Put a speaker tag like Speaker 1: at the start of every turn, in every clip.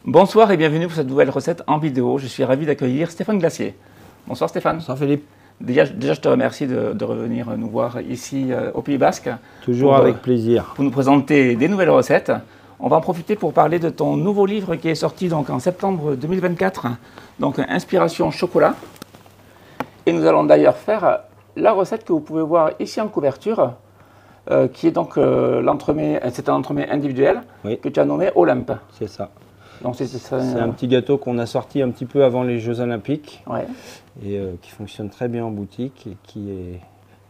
Speaker 1: Bonsoir et bienvenue pour cette nouvelle recette en vidéo. Je suis ravi d'accueillir Stéphane Glacier. Bonsoir Stéphane.
Speaker 2: Bonsoir Philippe.
Speaker 1: Déjà, je te remercie de revenir nous voir ici au Pays Basque.
Speaker 2: Toujours avec plaisir.
Speaker 1: Pour nous présenter des nouvelles recettes. On va en profiter pour parler de ton nouveau livre qui est sorti donc en septembre 2024, donc Inspiration chocolat. Et nous allons d'ailleurs faire la recette que vous pouvez voir ici en couverture, qui est donc l'entremets, c'est un entremets individuel que tu as nommé Olympe.
Speaker 2: C'est ça.
Speaker 1: C'est
Speaker 2: un petit gâteau qu'on a sorti un petit peu avant les Jeux Olympiques et qui fonctionne très bien en boutique et qui est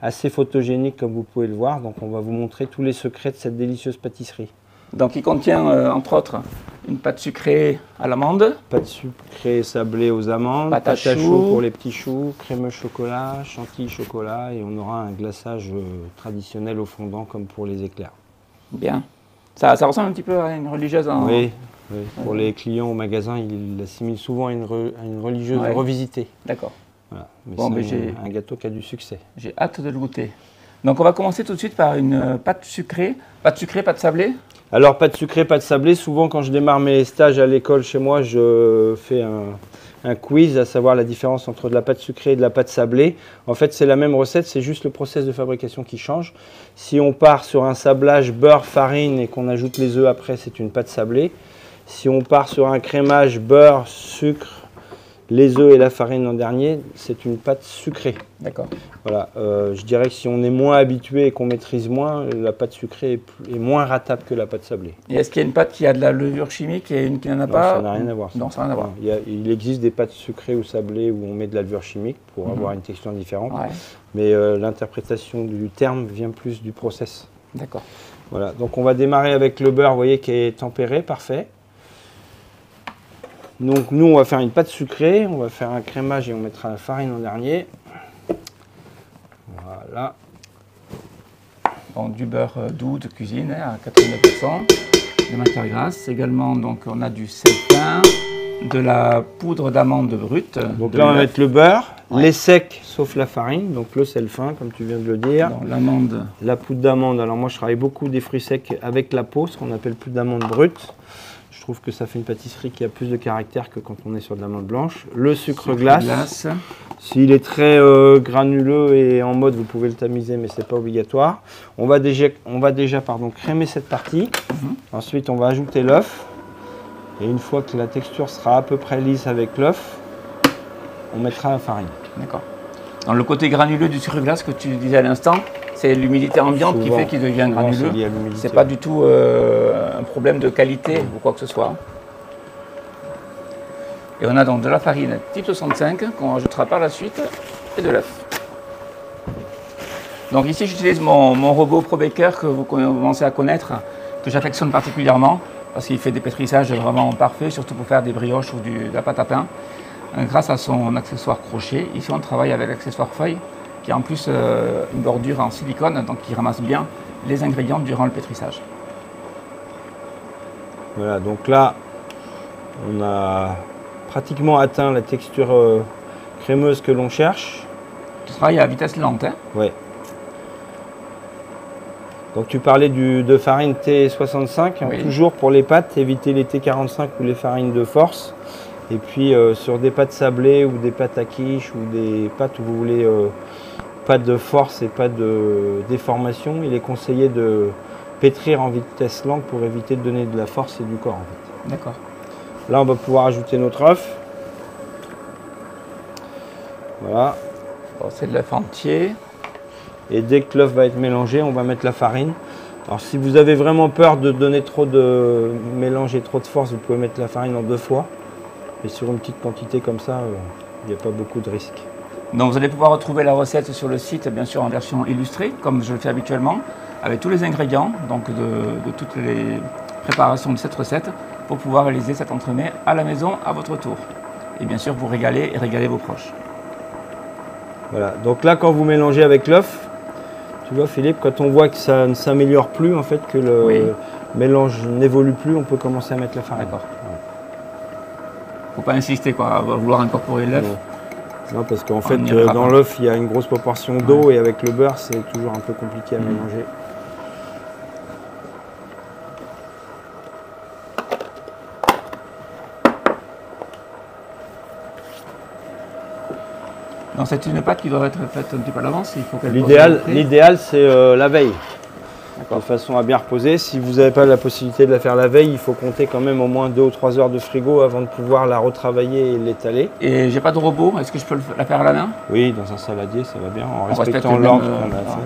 Speaker 2: assez photogénique comme vous pouvez le voir. Donc on va vous montrer tous les secrets de cette délicieuse pâtisserie.
Speaker 1: Donc il contient entre autres une pâte sucrée à l'amande.
Speaker 2: Pâte sucrée sablée aux amandes, pâte à choux pour les petits choux, crémeux chocolat, chantilly chocolat et on aura un glaçage traditionnel au fondant comme pour les éclairs.
Speaker 1: Bien. Ça ressemble un petit peu à une religieuse en...
Speaker 2: Oui. Oui, pour les clients au magasin, ils l'assimilent souvent à une religieuse revisitée.
Speaker 1: D'accord.
Speaker 2: Voilà. Mais c'est un gâteau qui a du succès.
Speaker 1: J'ai hâte de le goûter. Donc on va commencer tout de suite par une pâte sucrée. Pâte sucrée, pâte sablée?
Speaker 2: Alors pâte sucrée, pâte sablée. Souvent quand je démarre mes stages à l'école chez moi, je fais un quiz, à savoir la différence entre de la pâte sucrée et de la pâte sablée. En fait, c'est la même recette, c'est juste le process de fabrication qui change. Si on part sur un sablage beurre, farine et qu'on ajoute les œufs après, c'est une pâte sablée. Si on part sur un crémage beurre, sucre, les œufs et la farine en dernier, c'est une pâte sucrée.
Speaker 1: D'accord.
Speaker 2: Voilà, je dirais que si on est moins habitué et qu'on maîtrise moins, la pâte sucrée est moins ratable que la pâte sablée.
Speaker 1: Et est-ce qu'il y a une pâte qui a de la levure chimique et une qui n'en a pas?
Speaker 2: Ça n'a rien à voir.
Speaker 1: Non, ça n'a rien à voir.
Speaker 2: Il existe des pâtes sucrées ou sablées où on met de la levure chimique pour avoir une texture différente. Mais l'interprétation du terme vient plus du process.
Speaker 1: D'accord.
Speaker 2: Voilà, donc on va démarrer avec le beurre, vous voyez, qui est tempéré, parfait. Donc nous, on va faire une pâte sucrée, on va faire un crémage et on mettra la farine en dernier. Voilà.
Speaker 1: Bon, du beurre doux de cuisine à 89%, de matière grasse. Également, donc, on a du sel fin, de la poudre d'amande brute.
Speaker 2: Donc là, on va mettre le beurre, les secs sauf la farine, donc le sel fin, comme tu viens de le dire.
Speaker 1: L'amande. La
Speaker 2: poudre d'amande. Alors moi, je travaille beaucoup des fruits secs avec la peau, ce qu'on appelle poudre d'amande brute. Je trouve que ça fait une pâtisserie qui a plus de caractère que quand on est sur de l'amande blanche. Le sucre glace. S'il est très granuleux et en mode, vous pouvez le tamiser, mais ce n'est pas obligatoire. On va déjà crémer cette partie. Ensuite, on va ajouter l'œuf. Et une fois que la texture sera à peu près lisse avec l'œuf, on mettra la farine.
Speaker 1: D'accord. Dans le côté granuleux du sucre glace que tu disais à l'instant, c'est l'humidité ambiante qui fait qu'il devient granuleux. Ce n'est pas du tout un problème de qualité ou quoi que ce soit. Et on a donc de la farine type 65 qu'on rajoutera par la suite et de l'œuf. Donc ici j'utilise mon robot ProBaker que vous commencez à connaître, que j'affectionne particulièrement parce qu'il fait des pétrissages vraiment parfaits, surtout pour faire des brioches ou de la pâte à pain. Grâce à son accessoire crochet, ici on travaille avec l'accessoire feuille qui a en plus une bordure en silicone, donc qui ramasse bien les ingrédients durant le pétrissage.
Speaker 2: Voilà, donc là on a pratiquement atteint la texture crémeuse que l'on cherche.
Speaker 1: Tu travailles à vitesse lente, hein?
Speaker 2: Oui. Donc tu parlais de farine T65, toujours pour les pâtes, éviter les T45 ou les farines de force. Et puis sur des pâtes sablées ou des pâtes à quiche ou des pâtes où vous voulez pas de force et pas de déformation, il est conseillé de pétrir en vitesse lente pour éviter de donner de la force et du corps en fait.
Speaker 1: D'accord.
Speaker 2: Là on va pouvoir ajouter notre œuf. Voilà.
Speaker 1: Bon, c'est de l'œuf entier.
Speaker 2: Et dès que l'œuf va être mélangé, on va mettre la farine. Alors si vous avez vraiment peur de donner trop de mélange et trop de force, vous pouvez mettre la farine en 2 fois. Et sur une petite quantité comme ça, il n'y a pas beaucoup de risques.
Speaker 1: Donc vous allez pouvoir retrouver la recette sur le site, bien sûr en version illustrée, comme je le fais habituellement, avec tous les ingrédients donc de toutes les préparations de cette recette, pour pouvoir réaliser cet entremets à la maison à votre tour. Et bien sûr vous régaler et régaler vos proches.
Speaker 2: Voilà, donc là quand vous mélangez avec l'œuf, tu vois Philippe, quand on voit que ça ne s'améliore plus, en fait, que le mélange n'évolue plus, on peut commencer à mettre la farine.
Speaker 1: D'accord. Faut pas insister quoi, à vouloir incorporer l'œuf.
Speaker 2: Non, parce qu'en fait, dans l'œuf, il y a une grosse proportion d'eau et avec le beurre, c'est toujours un peu compliqué à mélanger.
Speaker 1: Donc c'est une pâte qui doit être faite un petit peu à l'avance.
Speaker 2: L'idéal, c'est la veille. De façon à bien reposer. Si vous n'avez pas la possibilité de la faire la veille, il faut compter quand même au moins 2 ou 3 heures de frigo avant de pouvoir la retravailler et l'étaler.
Speaker 1: Et j'ai pas de robot, est-ce que je peux la faire à la main?
Speaker 2: Oui, dans un saladier, ça va bien, en respectant l'ordre qu'on a fait.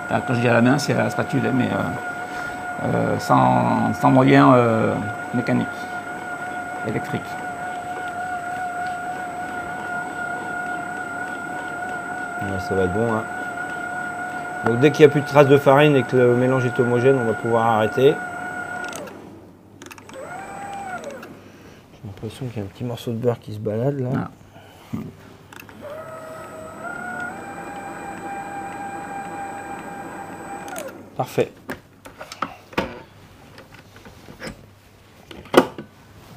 Speaker 1: D'accord. Quand je dis à la main, c'est à la spatule, mais sans moyen mécanique, électrique.
Speaker 2: Ouais, ça va être bon. Hein. Donc dès qu'il n'y a plus de traces de farine et que le mélange est homogène, on va pouvoir arrêter. J'ai l'impression qu'il y a un petit morceau de beurre qui se balade là. Ah. Parfait.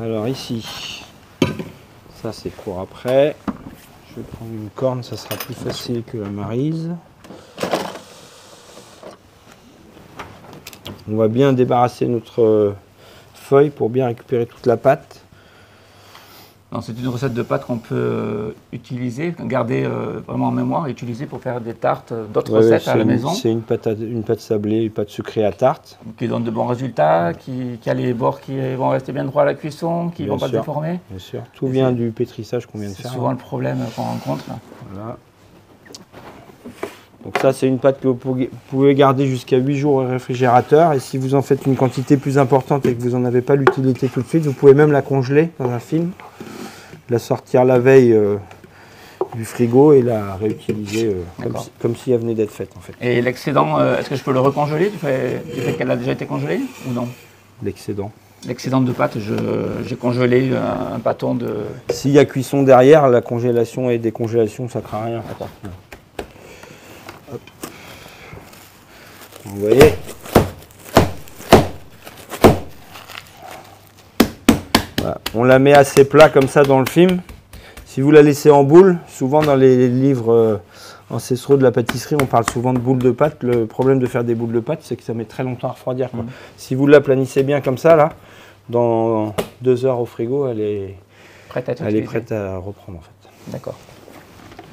Speaker 2: Alors ici, ça c'est pour après. Je vais prendre une corne, ça sera plus facile que la maryse. On va bien débarrasser notre feuille pour bien récupérer toute la pâte.
Speaker 1: C'est une recette de pâte qu'on peut utiliser, garder vraiment en mémoire et utiliser pour faire des tartes, d'autres recettes à la maison.
Speaker 2: C'est une pâte sablée, une pâte sucrée à tarte.
Speaker 1: Qui donne de bons résultats, qui a les bords qui vont rester bien droits à la cuisson, qui ne vont pas se déformer.
Speaker 2: Bien sûr, tout vient du pétrissage qu'on vient de faire.
Speaker 1: C'est souvent le problème qu'on rencontre.
Speaker 2: Voilà. Donc ça, c'est une pâte que vous pouvez garder jusqu'à 8 jours au réfrigérateur. Et si vous en faites une quantité plus importante et que vous n'en avez pas l'utilité tout de suite, vous pouvez même la congeler dans un film, la sortir la veille du frigo et la réutiliser comme si elle venait d'être faite en fait.
Speaker 1: Et l'excédent, est-ce que je peux le recongeler du fait qu'elle a déjà été congelée ou non?
Speaker 2: L'excédent.
Speaker 1: L'excédent de pâte, j'ai congelé un bâton de...
Speaker 2: S'il y a cuisson derrière, la congélation et décongélation, ça ne craint rien.
Speaker 1: D'accord.
Speaker 2: Hop. Vous voyez, voilà. On la met assez plat comme ça dans le film. Si vous la laissez en boule, souvent dans les livres ancestraux de la pâtisserie, on parle souvent de boules de pâte. Le problème de faire des boules de pâte, c'est que ça met très longtemps à refroidir. Quoi. Si vous l'aplanissez bien comme ça, là, dans 2 heures au frigo, elle est prête à reprendre en fait.
Speaker 1: D'accord.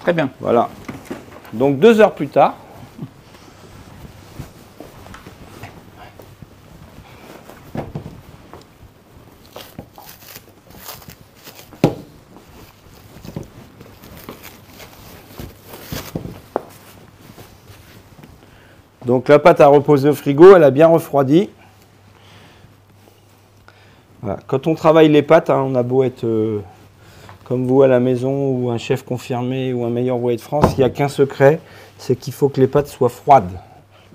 Speaker 1: Très bien.
Speaker 2: Voilà. Donc 2 heures plus tard, donc la pâte a reposé au frigo, elle a bien refroidi. Voilà. Quand on travaille les pâtes, on a beau être comme vous à la maison ou un chef confirmé ou un meilleur ouvrier de France, il n'y a qu'un secret, c'est qu'il faut que les pâtes soient froides.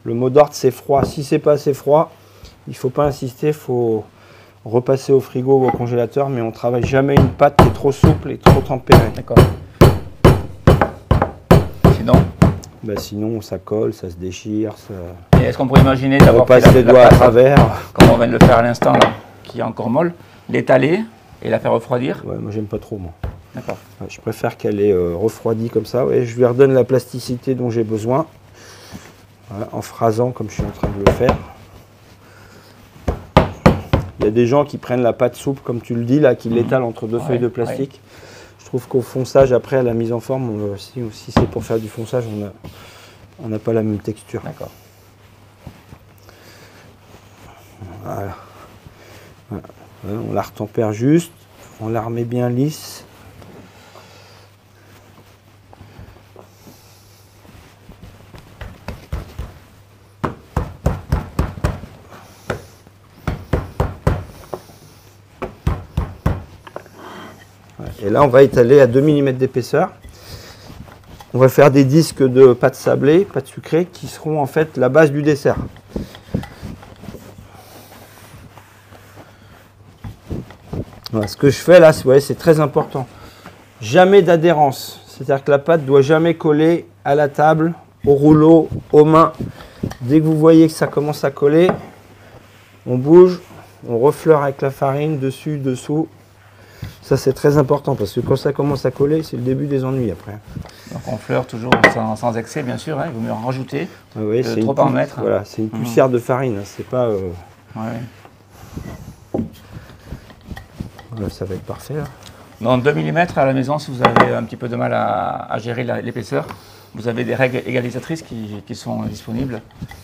Speaker 2: Le mot d'ordre c'est froid. Si c'est pas assez froid, il ne faut pas insister, il faut repasser au frigo ou au congélateur, mais on ne travaille jamais une pâte qui est trop souple et trop tempérée.
Speaker 1: D'accord.
Speaker 2: Sinon ça colle, ça se déchire.
Speaker 1: Est-ce qu'on pourrait imaginer d'avoir
Speaker 2: fait les doigts à travers,
Speaker 1: comme on vient de le faire à l'instant, qui est encore molle, l'étaler et la faire refroidir?
Speaker 2: Ouais, moi j'aime pas trop moi.
Speaker 1: D'accord.
Speaker 2: Ouais, je préfère qu'elle est refroidie comme ça. Ouais, je lui redonne la plasticité dont j'ai besoin, voilà, en phrasant comme je suis en train de le faire. Il y a des gens qui prennent la pâte souple comme tu le dis là, qui l'étalent entre 2 feuilles de plastique. Ouais. Je trouve qu'au fonçage, après à la mise en forme, si c'est pour faire du fonçage, on n'a pas la même texture.
Speaker 1: D'accord.
Speaker 2: Voilà. Voilà. On la retempère juste, on la remet bien lisse. Et là, on va étaler à 2 mm d'épaisseur. On va faire des disques de pâte sablée, pâte sucrée, qui seront en fait la base du dessert. Voilà, ce que je fais là, c'est très important. Jamais d'adhérence. C'est-à-dire que la pâte ne doit jamais coller à la table, au rouleau, aux mains. Dès que vous voyez que ça commence à coller, on bouge, on refleure avec la farine, dessus, dessous. Ça, c'est très important parce que quand ça commence à coller, c'est le début des ennuis après.
Speaker 1: Donc on fleure toujours sans excès, bien sûr. Il vaut mieux en rajouter,
Speaker 2: oui,
Speaker 1: trop en mettre.
Speaker 2: Voilà, c'est une poussière de farine. C'est pas.
Speaker 1: Ouais.
Speaker 2: Voilà, ça va être parfait là.
Speaker 1: Dans 2 mm à la maison, si vous avez un petit peu de mal à gérer l'épaisseur, vous avez des règles égalisatrices qui sont disponibles.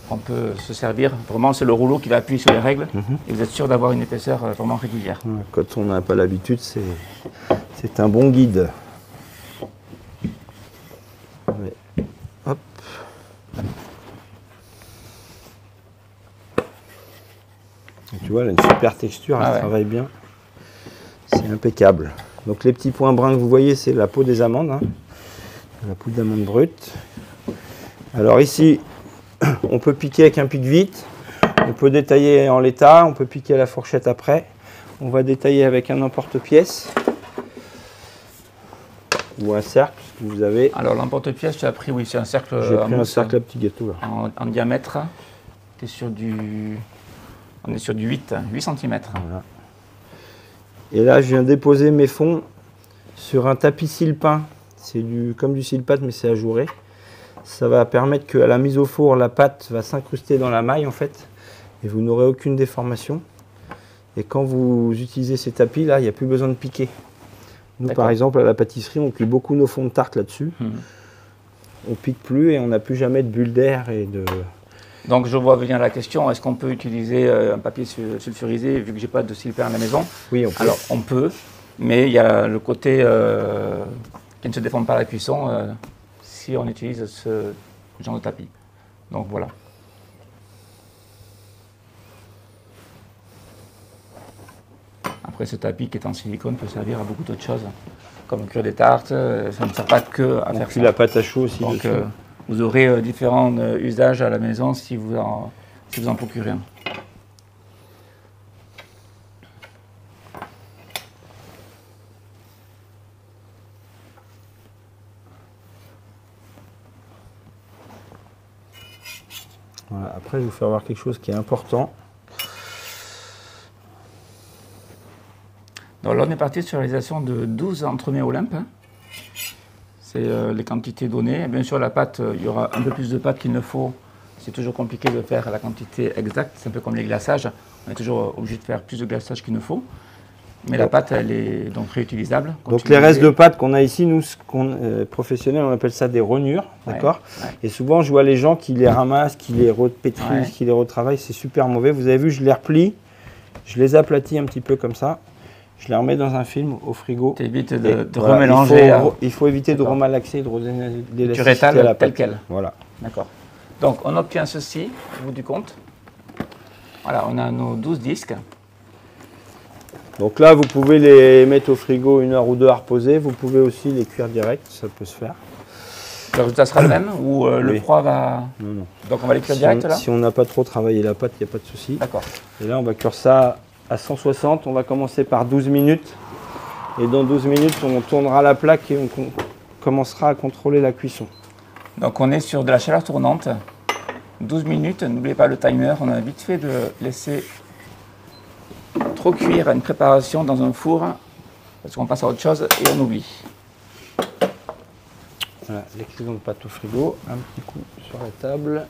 Speaker 1: On peut se servir. Vraiment, c'est le rouleau qui va appuyer sur les règles et vous êtes sûr d'avoir une épaisseur vraiment régulière.
Speaker 2: Quand on n'a pas l'habitude, c'est un bon guide. Ouais. Hop. Et tu vois, elle a une super texture, elle travaille bien. C'est impeccable. Donc les petits points bruns que vous voyez, c'est la peau des amandes, hein. La poudre d'amande brute. Alors ici, on peut piquer avec un pique-vite, on peut détailler en l'état, on peut piquer à la fourchette après. On va détailler avec un emporte-pièce ou un cercle, si vous avez.
Speaker 1: Alors l'emporte-pièce, tu as pris, oui, c'est un cercle.
Speaker 2: J'ai pris un cercle à petit gâteau là.
Speaker 1: En diamètre. On est sur du 8 cm.
Speaker 2: Voilà. Et là, je viens déposer mes fonds sur un tapis sile-pain. C'est comme du sile-pâte, mais c'est ajouré. Ça va permettre qu'à la mise au four, la pâte va s'incruster dans la maille en fait, et vous n'aurez aucune déformation. Et quand vous utilisez ces tapis là, il n'y a plus besoin de piquer. Nous par exemple à la pâtisserie, on cuit beaucoup nos fonds de tarte là-dessus. On pique plus et on n'a plus jamais de bulles d'air et de...
Speaker 1: Donc je vois venir la question, est-ce qu'on peut utiliser un papier sulfurisé vu que j'ai pas de sile-pain à la maison?
Speaker 2: Oui, on peut.
Speaker 1: Alors on peut, mais il y a le côté qui ne se déforme pas à la cuisson si on utilise ce genre de tapis. Donc voilà. Après ce tapis qui est en silicone peut servir à beaucoup d'autres choses, comme cuire des tartes, ça ne sert pas que à faire ça.
Speaker 2: La pâte à chaud aussi.
Speaker 1: Donc vous aurez différents usages à la maison si vous en procurez un.
Speaker 2: Voilà. Après, je vais vous faire voir quelque chose qui est important.
Speaker 1: Donc là, on est parti sur la réalisation de 12 entremets Olympe. C'est les quantités données. Bien sûr, la pâte, il y aura un peu plus de pâte qu'il ne faut. C'est toujours compliqué de faire la quantité exacte. C'est un peu comme les glaçages. On est toujours obligé de faire plus de glaçage qu'il ne faut. Mais la pâte, elle est donc réutilisable.
Speaker 2: Donc les restes de pâte qu'on a ici, nous, professionnels, on appelle ça des rognures, d'accord. Et souvent, je vois les gens qui les ramassent, qui les repétrisent, qui les retravaillent. C'est super mauvais. Vous avez vu, je les replie, je les aplatis un petit peu comme ça. Je les remets dans un film au frigo.
Speaker 1: Tu évites de remélanger.
Speaker 2: Il faut éviter de remalaxer, de redonner l'élasticité
Speaker 1: tu rétales
Speaker 2: à la pâte.
Speaker 1: tel quel.
Speaker 2: Voilà.
Speaker 1: D'accord. Donc on obtient ceci au bout du compte. Voilà, on a nos 12 disques.
Speaker 2: Donc là, vous pouvez les mettre au frigo 1 heure ou 2 à reposer. Vous pouvez aussi les cuire direct, ça peut se faire.
Speaker 1: Le résultat sera le même ou le froid va...
Speaker 2: Non.
Speaker 1: Donc on va les cuire direct là?
Speaker 2: Si on n'a pas trop travaillé la pâte, il n'y a pas de souci.
Speaker 1: D'accord.
Speaker 2: Et là, on va cuire ça à 160. On va commencer par 12 minutes. Et dans 12 minutes, on tournera la plaque et on commencera à contrôler la cuisson.
Speaker 1: Donc on est sur de la chaleur tournante. 12 minutes, n'oubliez pas le timer. On a vite fait de laisser trop cuire une préparation dans un four parce qu'on passe à autre chose et on oublie.
Speaker 2: Voilà, l'extrusion de pâte au frigo, un petit coup sur la table.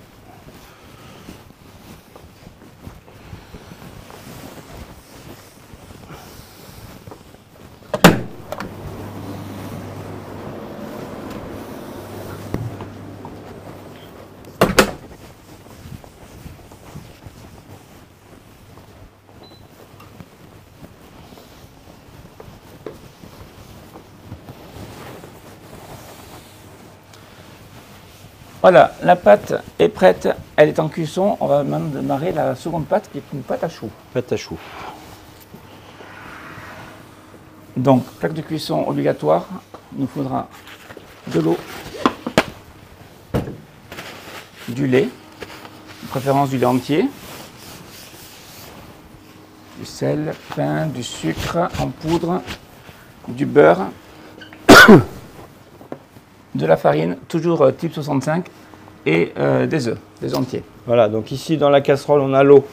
Speaker 1: Voilà, la pâte est prête, elle est en cuisson. On va maintenant démarrer la seconde pâte qui est une pâte à choux.
Speaker 2: Pâte à choux.
Speaker 1: Donc, plaque de cuisson obligatoire, il nous faudra de l'eau, du lait, de préférence du lait entier, du sel, pain, du sucre en poudre, du beurre, de la farine, toujours type 65, et des œufs, des entiers.
Speaker 2: Voilà, donc ici dans la casserole, on a l'eau.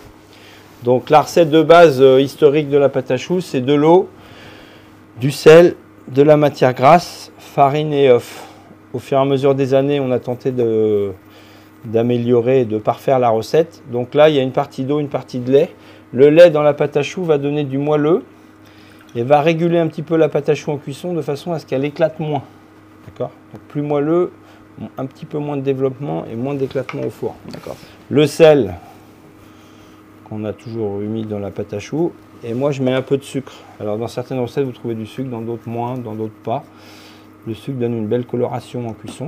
Speaker 2: Donc la recette de base historique de la pâte à choux, c'est de l'eau, du sel, de la matière grasse, farine et œufs. Au fur et à mesure des années, on a tenté d'améliorer et de parfaire la recette. Donc là, il y a une partie d'eau, une partie de lait. Le lait dans la pâte à choux va donner du moelleux. et va réguler un petit peu la pâte à choux en cuisson de façon à ce qu'elle éclate moins. D'accord? Donc plus moelleux, un petit peu moins de développement et moins d'éclatement au four.
Speaker 1: D'accord.
Speaker 2: Le sel qu'on a toujours mis dans la pâte à choux. Et moi, je mets un peu de sucre. Alors, dans certaines recettes, vous trouvez du sucre, dans d'autres moins, dans d'autres pas. Le sucre donne une belle coloration en cuisson.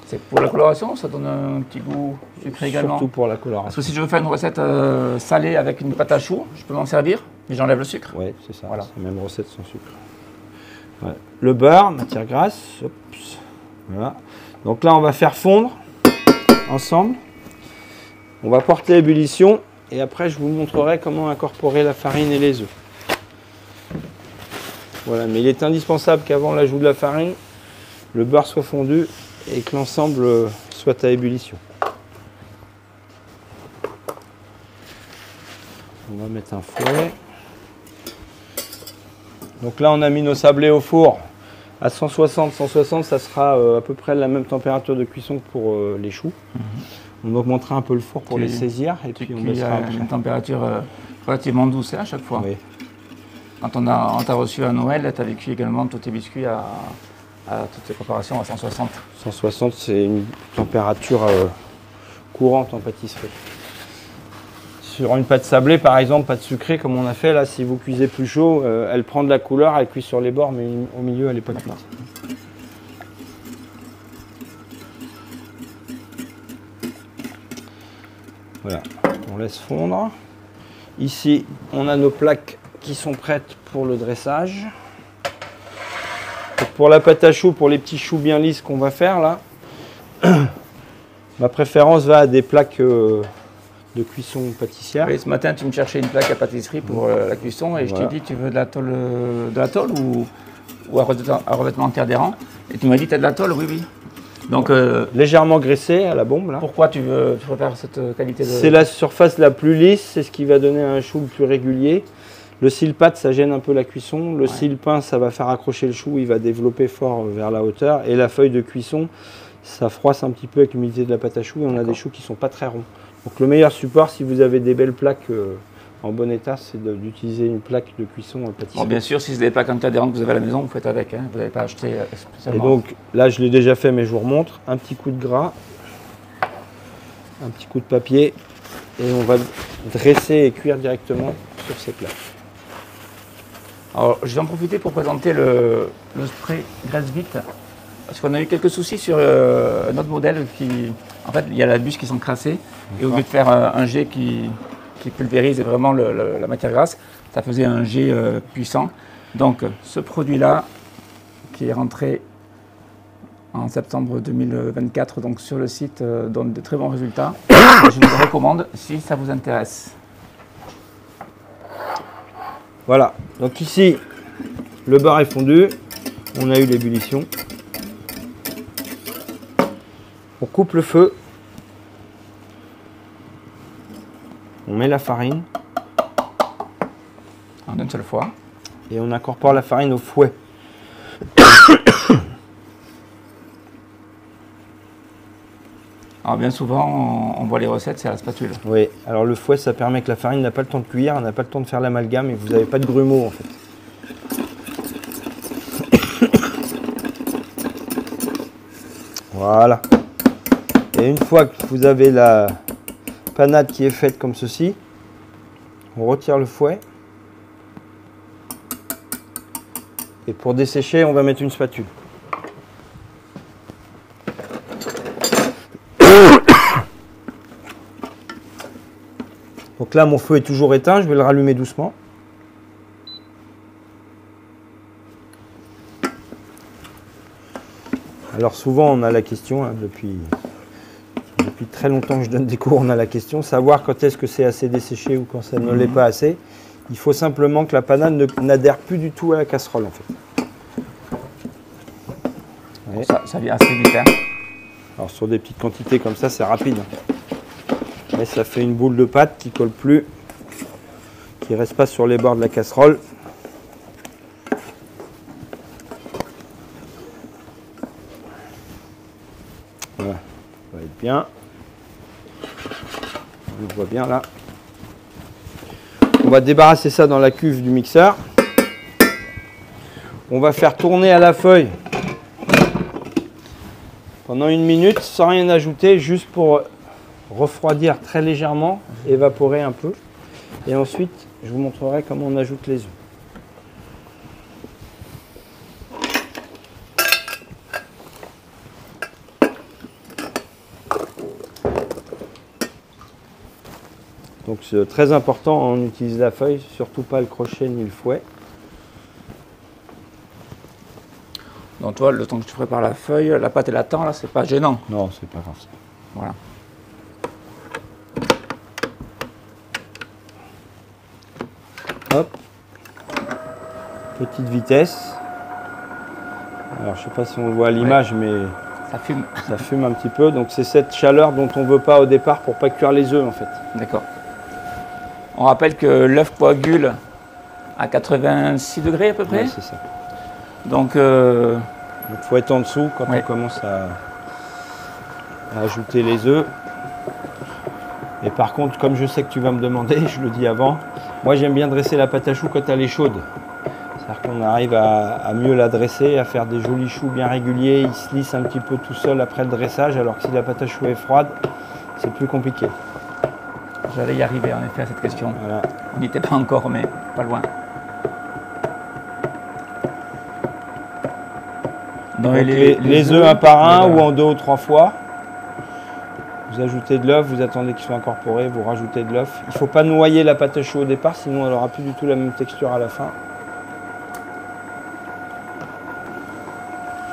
Speaker 1: C'est pour la coloration, ça donne un petit goût sucré également.
Speaker 2: Surtout pour la coloration.
Speaker 1: Parce que si je veux faire une recette salée avec une pâte à choux, je peux m'en servir, mais j'enlève le sucre.
Speaker 2: Oui, c'est ça.
Speaker 1: Voilà.
Speaker 2: C'est la même recette sans sucre. Ouais. Le beurre, matière grasse. Oups. Voilà. Donc là, on va faire fondre ensemble. On va porter à ébullition. Et après, je vous montrerai comment incorporer la farine et les œufs. Voilà, mais il est indispensable qu'avant l'ajout de la farine, le beurre soit fondu et que l'ensemble soit à ébullition. On va mettre un fouet. Donc là, on a mis nos sablés au four à 160. 160, ça sera à peu près la même température de cuisson que pour les choux. On augmentera un peu le four pour les saisir et puis on baissera
Speaker 1: à une température relativement douce à chaque fois.
Speaker 2: Oui.
Speaker 1: Quand on t'a reçu à Noël, tu avais cuit également tous tes biscuits à toutes tes préparations à 160.
Speaker 2: 160, c'est une température courante en pâtisserie. Sur une pâte sablée, par exemple, pâte sucrée, comme on a fait là, si vous cuisez plus chaud, elle prend de la couleur, elle cuit sur les bords, mais au milieu, elle n'est pas cuite. Voilà, on laisse fondre. Ici, on a nos plaques qui sont prêtes pour le dressage. Et pour la pâte à choux, pour les petits choux bien lisses qu'on va faire là, ma préférence va à des plaques de cuisson pâtissière.
Speaker 1: Oui, ce matin, tu me cherchais une plaque à pâtisserie pour la cuisson et voilà. Je t'ai dit, tu veux de la tôle ou à revêtement en terre d'airain? Et tu m'as dit, tu as de la tôle? Oui, oui. Donc,
Speaker 2: légèrement graissée à la bombe là.
Speaker 1: Pourquoi tu préfères cette qualité de...
Speaker 2: C'est la surface la plus lisse, c'est ce qui va donner un chou plus régulier. Le cile-pâte, ça gêne un peu la cuisson. Le cile-pain, ça va faire accrocher le chou, il va développer fort vers la hauteur. Et la feuille de cuisson, ça froisse un petit peu avec l'humidité de la pâte à choux et on a des choux qui ne sont pas très ronds. Donc le meilleur support, si vous avez des belles plaques en bon état, c'est d'utiliser une plaque de cuisson en pâtisserie.
Speaker 1: Bon, bien sûr, si c'est des plaques en terre d'airain que vous avez à la maison, vous faites avec. Hein. Vous n'avez pas acheté spécialement.
Speaker 2: Et donc là, je l'ai déjà fait, mais je vous remontre. Un petit coup de gras, un petit coup de papier, et on va dresser et cuire directement sur ces plaques.
Speaker 1: Alors, je vais en profiter pour présenter le spray graisse vite. Parce qu'on a eu quelques soucis sur notre modèle qui... En fait, il y a la bûche qui s'encrassait. Et au lieu de faire un jet qui pulvérise vraiment la matière grasse, ça faisait un jet puissant. Donc, ce produit-là, qui est rentré en septembre 2024 donc sur le site, donne de très bons résultats. Je vous le recommande si ça vous intéresse.
Speaker 2: Voilà, donc ici, le beurre est fondu, on a eu l'ébullition. On coupe le feu, on met la farine.
Speaker 1: En une seule fois.
Speaker 2: Et on incorpore la farine au fouet.
Speaker 1: Alors bien souvent, on voit les recettes, c'est à la spatule.
Speaker 2: Oui, alors le fouet, ça permet que la farine n'a pas le temps de cuire, elle n'a pas le temps de faire l'amalgame et vous n'avez pas de grumeaux en fait. Voilà. Et une fois que vous avez la panade qui est faite comme ceci, on retire le fouet. Et pour dessécher, on va mettre une spatule. Donc là, mon feu est toujours éteint, je vais le rallumer doucement. Alors souvent, on a la question, hein, depuis très longtemps que je donne des cours, on a la question, savoir quand est-ce que c'est assez desséché ou quand ça ne l'est pas assez. Il faut simplement que la panade n'adhère plus du tout à la casserole en fait.
Speaker 1: Bon, ça vient assez vite. Hein.
Speaker 2: Alors sur des petites quantités comme ça, c'est rapide. Mais ça fait une boule de pâte qui colle plus, qui reste pas sur les bords de la casserole. Voilà, ça va être bien. On le voit bien là. On va débarrasser ça dans la cuve du mixeur. On va faire tourner à la feuille pendant 1 minute sans rien ajouter, juste pour refroidir très légèrement, évaporer un peu. Et ensuite, je vous montrerai comment on ajoute les œufs. Donc c'est très important, on utilise la feuille, surtout pas le crochet ni le fouet.
Speaker 1: Donc toi, le temps que tu prépares la feuille, la pâte elle attend, là, c'est pas gênant.
Speaker 2: Non, c'est pas grave ça.
Speaker 1: Voilà.
Speaker 2: Hop. Petite vitesse. Alors je sais pas si on le voit à l'image, mais
Speaker 1: Ça fume.
Speaker 2: ça fume un petit peu. Donc c'est cette chaleur dont on veut pas au départ pour pas cuire les œufs en fait.
Speaker 1: D'accord. On rappelle que l'œuf coagule à 86 degrés à peu près.
Speaker 2: Ouais, c'est ça.
Speaker 1: Donc,
Speaker 2: Il faut être en dessous quand
Speaker 1: Ouais.
Speaker 2: on commence à ajouter les œufs. Et par contre, comme je sais que tu vas me demander, je le dis avant, moi j'aime bien dresser la pâte à choux quand elle est chaude. C'est-à-dire qu'on arrive à mieux la dresser, à faire des jolis choux bien réguliers. Ils se lissent un petit peu tout seul après le dressage, alors que si la pâte à choux est froide, c'est plus compliqué.
Speaker 1: j'allais y arriver en effet à cette question.
Speaker 2: Voilà.
Speaker 1: On n'y était pas encore, mais pas loin.
Speaker 2: Donc les œufs un par un ou en 2 ou 3 fois. Vous ajoutez de l'œuf, vous attendez qu'il soit incorporé, vous rajoutez de l'œuf. Il ne faut pas noyer la pâte à choux au départ, sinon elle n'aura plus du tout la même texture à la fin.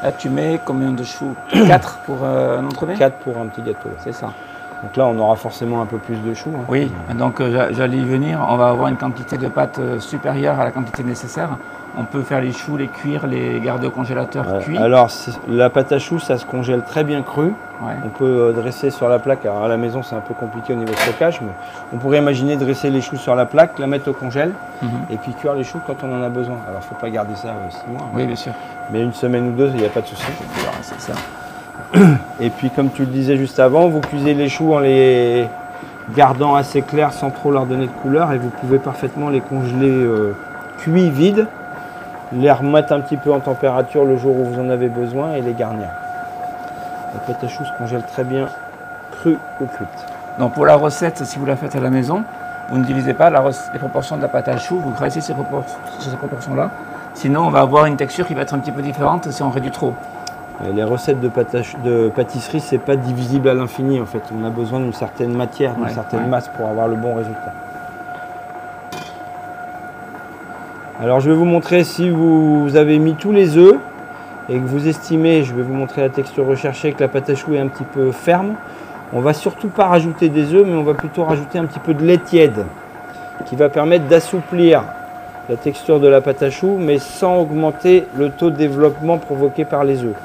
Speaker 1: Là, tu mets combien de choux? 4 pour un entremets?
Speaker 2: 4 pour un petit gâteau.
Speaker 1: C'est ça.
Speaker 2: Donc là, on aura forcément un peu plus de choux. Hein.
Speaker 1: Oui, donc j'allais y venir. On va avoir une quantité de pâte supérieure à la quantité nécessaire. On peut faire les choux, les cuire, les garder au congélateur cuits.
Speaker 2: Alors, la pâte à choux, ça se congèle très bien cru.
Speaker 1: Ouais.
Speaker 2: On peut dresser sur la plaque. Alors à la maison, c'est un peu compliqué au niveau stockage, mais on pourrait imaginer dresser les choux sur la plaque, la mettre au congèle, et puis cuire les choux quand on en a besoin. Alors, il ne faut pas garder ça 6 mois.
Speaker 1: Oui, bien sûr.
Speaker 2: Mais 1 semaine ou 2, il n'y a pas de souci.
Speaker 1: C'est ça.
Speaker 2: Et puis, comme tu le disais juste avant, vous cuisez les choux en les gardant assez clairs sans trop leur donner de couleur, et vous pouvez parfaitement les congeler cuits, vides, les remettre un petit peu en température le jour où vous en avez besoin et les garnir. La pâte à choux se congèle très bien crue ou cuite.
Speaker 1: Donc pour la recette, si vous la faites à la maison, vous ne divisez pas les proportions de la pâte à choux, vous graissez ces proportions-là. Sinon, on va avoir une texture qui va être un petit peu différente si on réduit trop.
Speaker 2: Et les recettes de pâtisserie, c'est pas divisible à l'infini en fait. On a besoin d'une certaine matière, d'une certaine masse pour avoir le bon résultat. Alors je vais vous montrer si vous avez mis tous les œufs et que vous estimez, je vais vous montrer la texture recherchée, que la pâte à choux est un petit peu ferme. On va surtout pas rajouter des œufs, mais on va plutôt rajouter un petit peu de lait tiède qui va permettre d'assouplir la texture de la pâte à choux, mais sans augmenter le taux de développement provoqué par les œufs.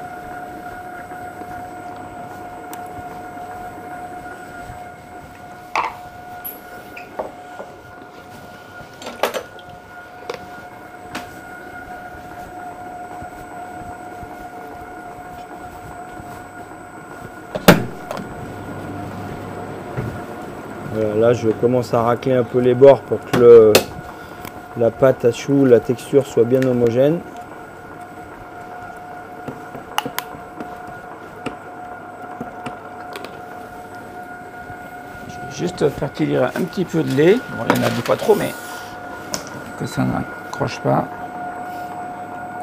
Speaker 2: Voilà, là, je commence à racler un peu les bords pour que la pâte à choux, la texture soit bien homogène.
Speaker 1: Je vais juste faire cuire un petit peu de lait. Bon, il y en a pas trop, mais que ça n'accroche pas.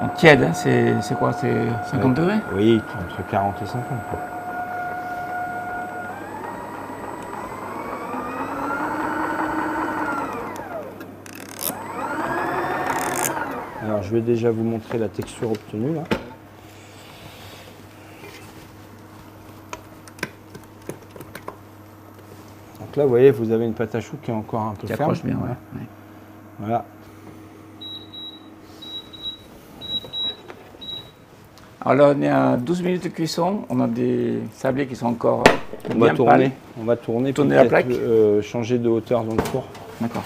Speaker 1: Donc tiède, hein, c'est quoi? C'est 50 degrés?
Speaker 2: Oui, entre 40 et 50. Alors je vais déjà vous montrer la texture obtenue là. Donc là vous voyez, vous avez une pâte à choux qui est encore un peu
Speaker 1: Qui
Speaker 2: ferme.
Speaker 1: accroche bien, ouais.
Speaker 2: Voilà.
Speaker 1: Alors là, on est à 12 minutes de cuisson. On a des sablés qui sont encore bien pâles.
Speaker 2: On va tourner,
Speaker 1: Tourner la plaque.
Speaker 2: Changer de hauteur dans le four.
Speaker 1: D'accord.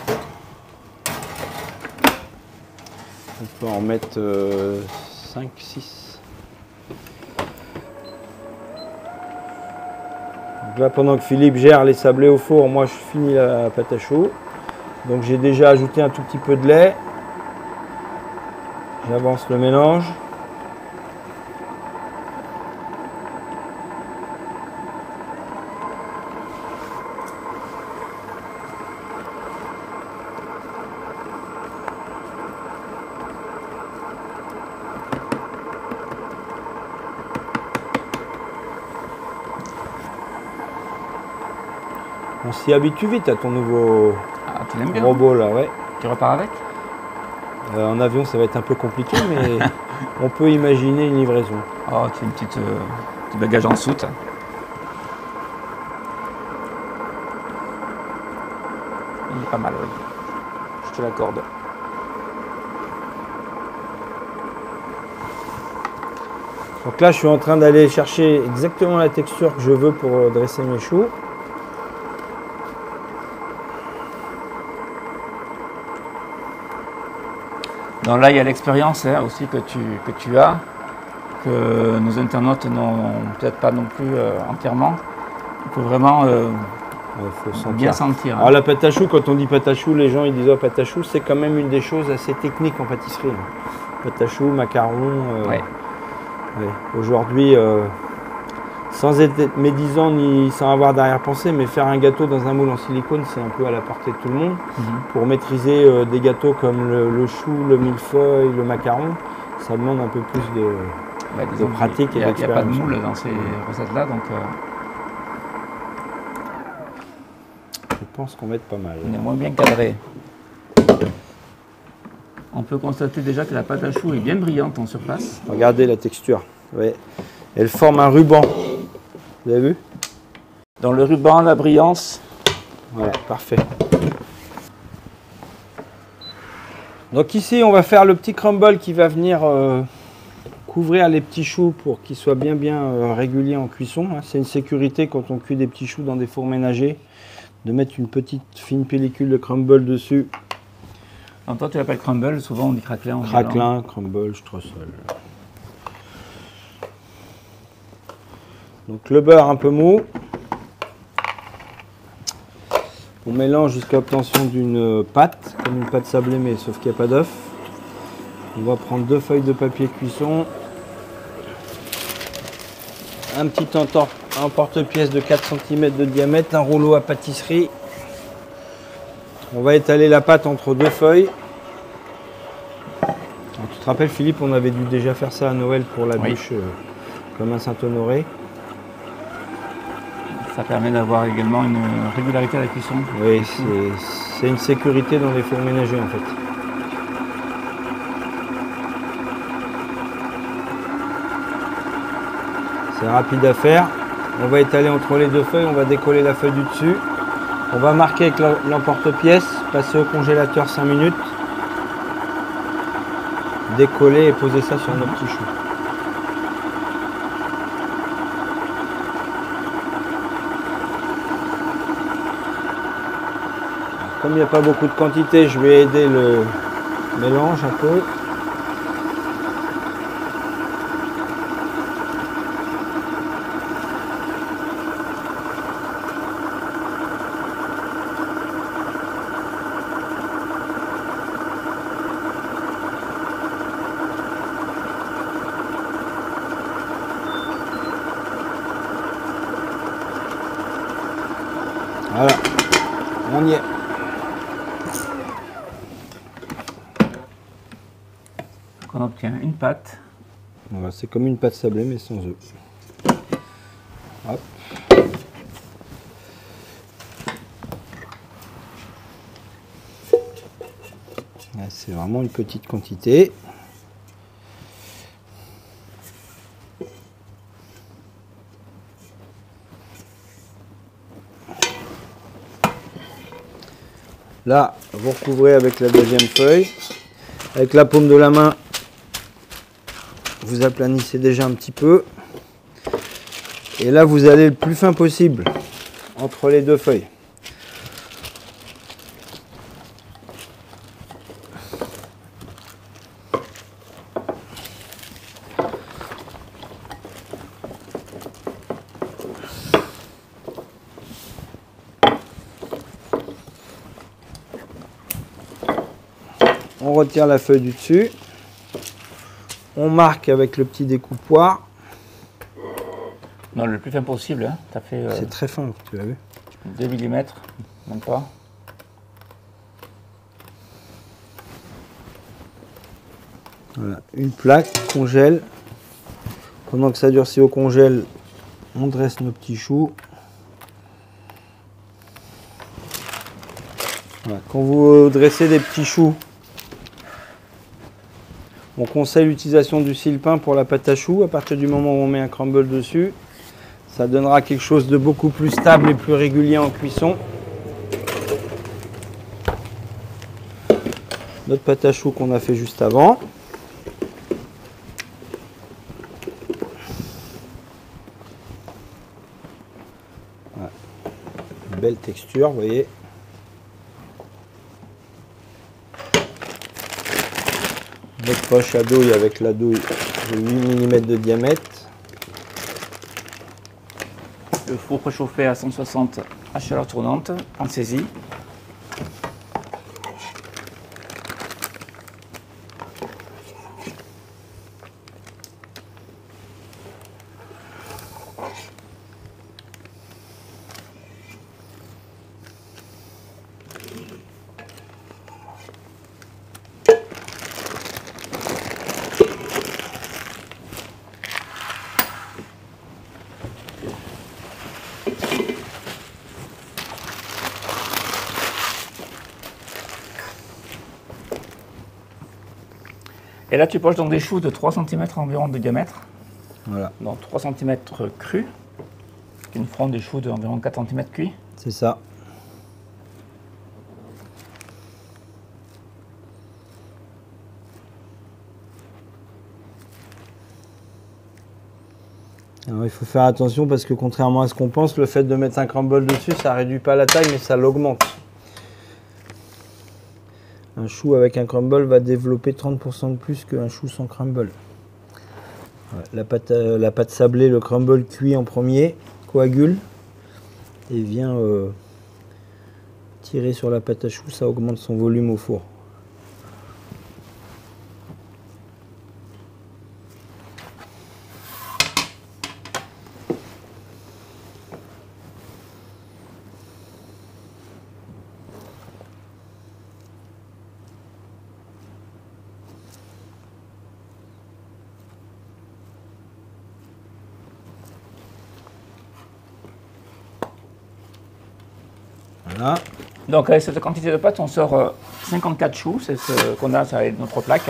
Speaker 2: On peut en mettre 5, 6. Donc là, pendant que Philippe gère les sablés au four, moi je finis la pâte à choux. Donc j'ai déjà ajouté un tout petit peu de lait. J'avance le mélange. On s'y habitue vite à ton nouveau
Speaker 1: tu l'aimes bien,
Speaker 2: robot là, ouais.
Speaker 1: Tu repars avec?
Speaker 2: En avion, ça va être un peu compliqué, mais on peut imaginer une livraison.
Speaker 1: Oh, tu as une petit bagage en soute. Il est pas mal, oui. Je te l'accorde.
Speaker 2: Donc là, je suis en train d'aller chercher exactement la texture que je veux pour dresser mes choux.
Speaker 1: Donc là, il y a l'expérience aussi que tu as, que nos internautes n'ont peut-être pas non plus entièrement. Il faut vraiment bien sentir.
Speaker 2: Alors la pâte à choux, quand on dit pâte à choux, les gens ils disent oh, pâte à choux, c'est quand même une des choses assez techniques en pâtisserie. Pâte à choux, macarons.
Speaker 1: Ouais.
Speaker 2: Ouais. Aujourd'hui, sans être médisant ni sans avoir d'arrière-pensée, mais faire un gâteau dans un moule en silicone, c'est un peu à la portée de tout le monde. Pour maîtriser des gâteaux comme le chou, le millefeuille, le macaron, ça demande un peu plus de pratique et d'expérience.
Speaker 1: Il n'y a pas de moule dans ces recettes-là, donc
Speaker 2: je pense qu'on va être pas mal.
Speaker 1: On est moins bien cadré. On peut constater déjà que la pâte à choux est bien brillante en surface.
Speaker 2: Regardez la texture. Ouais. Elle forme un ruban. Vous avez vu?
Speaker 1: Dans le ruban, la brillance.
Speaker 2: Voilà, parfait. Donc ici, on va faire le petit crumble qui va venir couvrir les petits choux pour qu'ils soient bien réguliers en cuisson. C'est une sécurité quand on cuit des petits choux dans des fours ménagers, de mettre une petite fine pellicule de crumble dessus.
Speaker 1: Alors toi, tu l'appelles crumble, souvent on dit craquelin.
Speaker 2: Craquelin, crumble, streusel. Donc le beurre un peu mou. On mélange jusqu'à l'obtention d'une pâte, comme une pâte sablée, mais sauf qu'il n'y a pas d'œuf. On va prendre 2 feuilles de papier cuisson. Un petit emporte-pièce de 4 cm de diamètre, un rouleau à pâtisserie. On va étaler la pâte entre 2 feuilles. Alors, tu te rappelles Philippe, on avait dû déjà faire ça à Noël pour la bûche comme un Saint-Honoré.
Speaker 1: Ça permet d'avoir également une régularité à la cuisson.
Speaker 2: Oui, c'est une sécurité dans les fours ménagers en fait. C'est rapide à faire. On va étaler entre les 2 feuilles, on va décoller la feuille du dessus. On va marquer avec l'emporte-pièce, passer au congélateur 5 minutes, décoller et poser ça sur nos petits choux. Comme il n'y a pas beaucoup de quantité, je vais aider le mélange un peu. Voilà, on y est.
Speaker 1: On obtient une pâte.
Speaker 2: Voilà, c'est comme une pâte sablée mais sans œufs. Hop. C'est vraiment une petite quantité. Là, vous recouvrez avec la deuxième feuille. Avec la paume de la main, vous aplanissez déjà un petit peu. Et là, vous allez le plus fin possible entre les 2 feuilles. On retire la feuille du dessus. On marque avec le petit découpoir.
Speaker 1: Non, le plus fin possible. Hein. T'as fait.
Speaker 2: C'est très fin, tu l'as vu.
Speaker 1: 2 mm, même pas.
Speaker 2: Voilà, une plaque, congèle. Pendant que ça durcit au congèle, on dresse nos petits choux. Voilà. Quand vous dressez des petits choux, on conseille l'utilisation du sile-pain pour la pâte à choux. À partir du moment où on met un crumble dessus, ça donnera quelque chose de beaucoup plus stable et plus régulier en cuisson. Notre pâte à choux qu'on a fait juste avant. Voilà. Une belle texture, vous voyez. Notre poche à douille avec la douille de 8 mm de diamètre.
Speaker 1: Le four préchauffé à 160 à chaleur tournante, en saisie. Et là, tu poches donc des choux de 3 cm environ de diamètre.
Speaker 2: Voilà.
Speaker 1: Donc 3 cm crus, qui nous feront des choux d'environ 4 cm cuits.
Speaker 2: C'est ça. Alors, il faut faire attention parce que contrairement à ce qu'on pense, le fait de mettre un crumble dessus, ça réduit pas la taille mais ça l'augmente. Un chou avec un crumble va développer 30% de plus qu'un chou sans crumble. Voilà, la pâte sablée, le crumble cuit en premier, coagule et vient tirer sur la pâte à choux, ça augmente son volume au four. Voilà.
Speaker 1: Donc avec cette quantité de pâte, on sort 54 choux, c'est ce qu'on a sur notre plaque.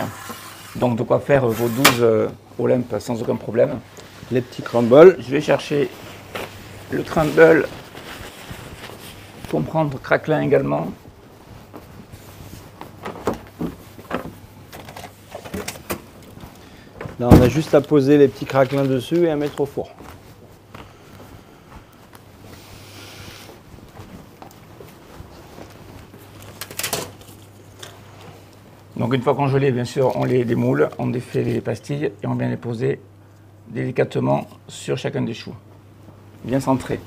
Speaker 1: Donc de quoi faire vos 12 Olympe sans aucun problème.
Speaker 2: Les petits crumbles.
Speaker 1: Je vais chercher le crumble, pour prendre craquelin également.
Speaker 2: Là, on a juste à poser les petits craquelins dessus et à mettre au four.
Speaker 1: Donc une fois congelés, bien sûr, on les démoule, on défait les pastilles et on vient les poser délicatement sur chacun des choux, bien centré.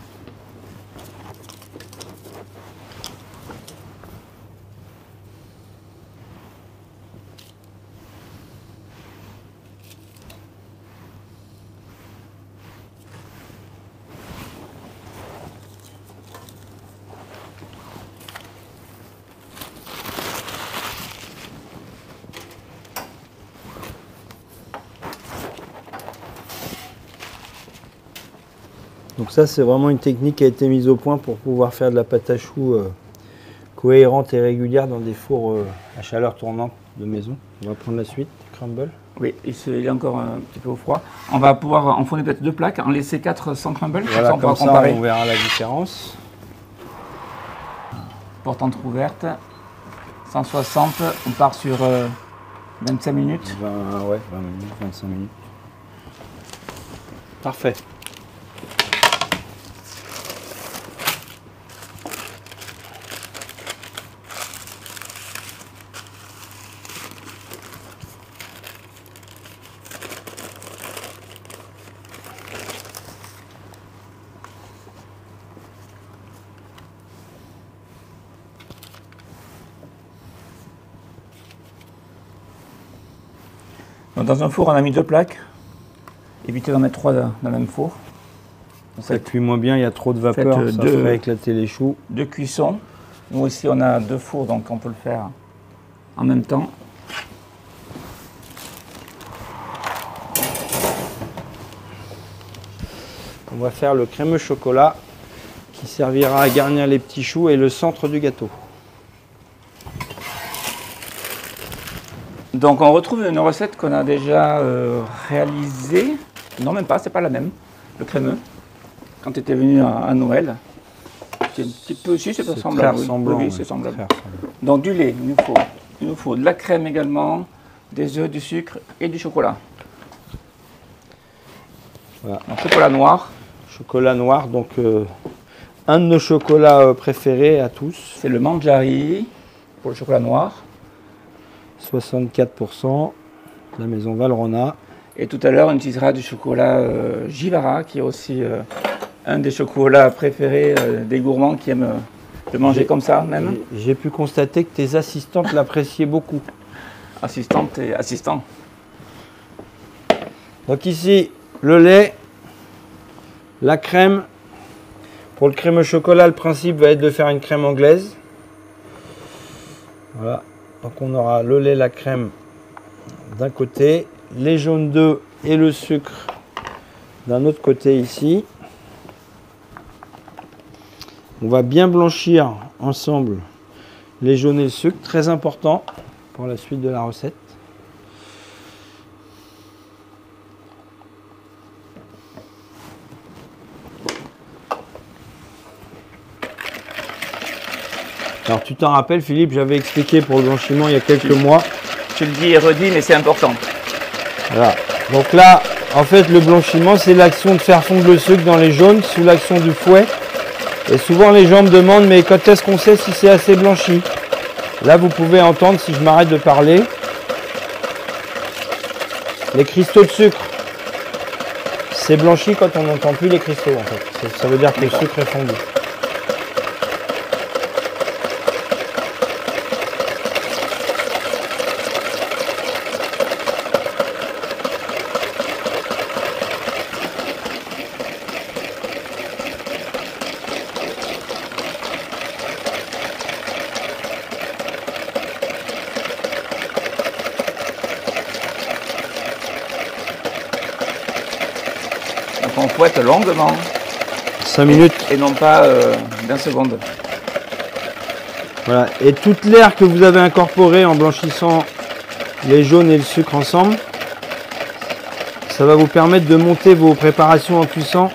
Speaker 2: Donc ça, c'est vraiment une technique qui a été mise au point pour pouvoir faire de la pâte à choux cohérente et régulière dans des fours à chaleur tournante de maison. On va prendre la suite, crumble.
Speaker 1: Oui, il est encore un petit peu au froid. On va pouvoir enfourner peut-être 2 plaques, en laisser 4 sans crumble.
Speaker 2: Voilà,
Speaker 1: on
Speaker 2: comme ça,
Speaker 1: comparer.
Speaker 2: on verra la différence.
Speaker 1: Porte entrouverte, 160, on part sur 25 minutes.
Speaker 2: 20 minutes, 25 minutes. Parfait.
Speaker 1: Donc, dans un four, on a mis 2 plaques. Évitez d'en mettre 3 dans le même four.
Speaker 2: Ça cuit moins bien, il y a trop de vapeur, ça ferait éclater les choux. 2
Speaker 1: cuissons. Nous aussi, on a 2 fours, donc on peut le faire en même temps.
Speaker 2: On va faire le crémeux chocolat qui servira à garnir les petits choux et le centre du gâteau.
Speaker 1: Donc on retrouve une recette qu'on a déjà réalisée. Non, même pas, c'est pas la même. Le crémeux, quand tu étais venu à Noël. C'est un petit peu aussi, c'est semblable. Oui, c'est semblable. Donc du lait, il nous faut de la crème également, des œufs, du sucre et du chocolat.
Speaker 2: Voilà.
Speaker 1: Donc, chocolat noir.
Speaker 2: Chocolat noir, donc un de nos chocolats préférés à tous.
Speaker 1: C'est le Manjari pour le chocolat noir.
Speaker 2: 64%, la maison Valrhona.
Speaker 1: Et tout à l'heure, on utilisera du chocolat Jivara, qui est aussi un des chocolats préférés des gourmands qui aiment le manger comme ça même.
Speaker 2: J'ai pu constater que tes assistantes l'appréciaient beaucoup.
Speaker 1: Assistantes et assistants.
Speaker 2: Donc ici, le lait, la crème. Pour le crémeux chocolat, le principe va être de faire une crème anglaise. Voilà. Donc on aura le lait, la crème d'un côté, les jaunes d'œufs et le sucre d'un autre côté ici. On va bien blanchir ensemble les jaunes et le sucre, très important pour la suite de la recette. Alors tu t'en rappelles Philippe, j'avais expliqué pour le blanchiment il y a quelques mois.
Speaker 1: Tu le dis et redis, mais c'est important.
Speaker 2: Voilà. Donc là, en fait, le blanchiment, c'est l'action de faire fondre le sucre dans les jaunes sous l'action du fouet. Et souvent les gens me demandent, mais quand est-ce qu'on sait si c'est assez blanchi? Là, vous pouvez entendre, si je m'arrête de parler, les cristaux de sucre. C'est blanchi quand on n'entend plus les cristaux, en fait. Ça veut dire que le sucre est fondu.
Speaker 1: On fouette longuement.
Speaker 2: 5 minutes.
Speaker 1: Et non pas d'un seconde.
Speaker 2: Voilà. Et toute l'air que vous avez incorporé en blanchissant les jaunes et le sucre ensemble, ça va vous permettre de monter vos préparations en cuisson,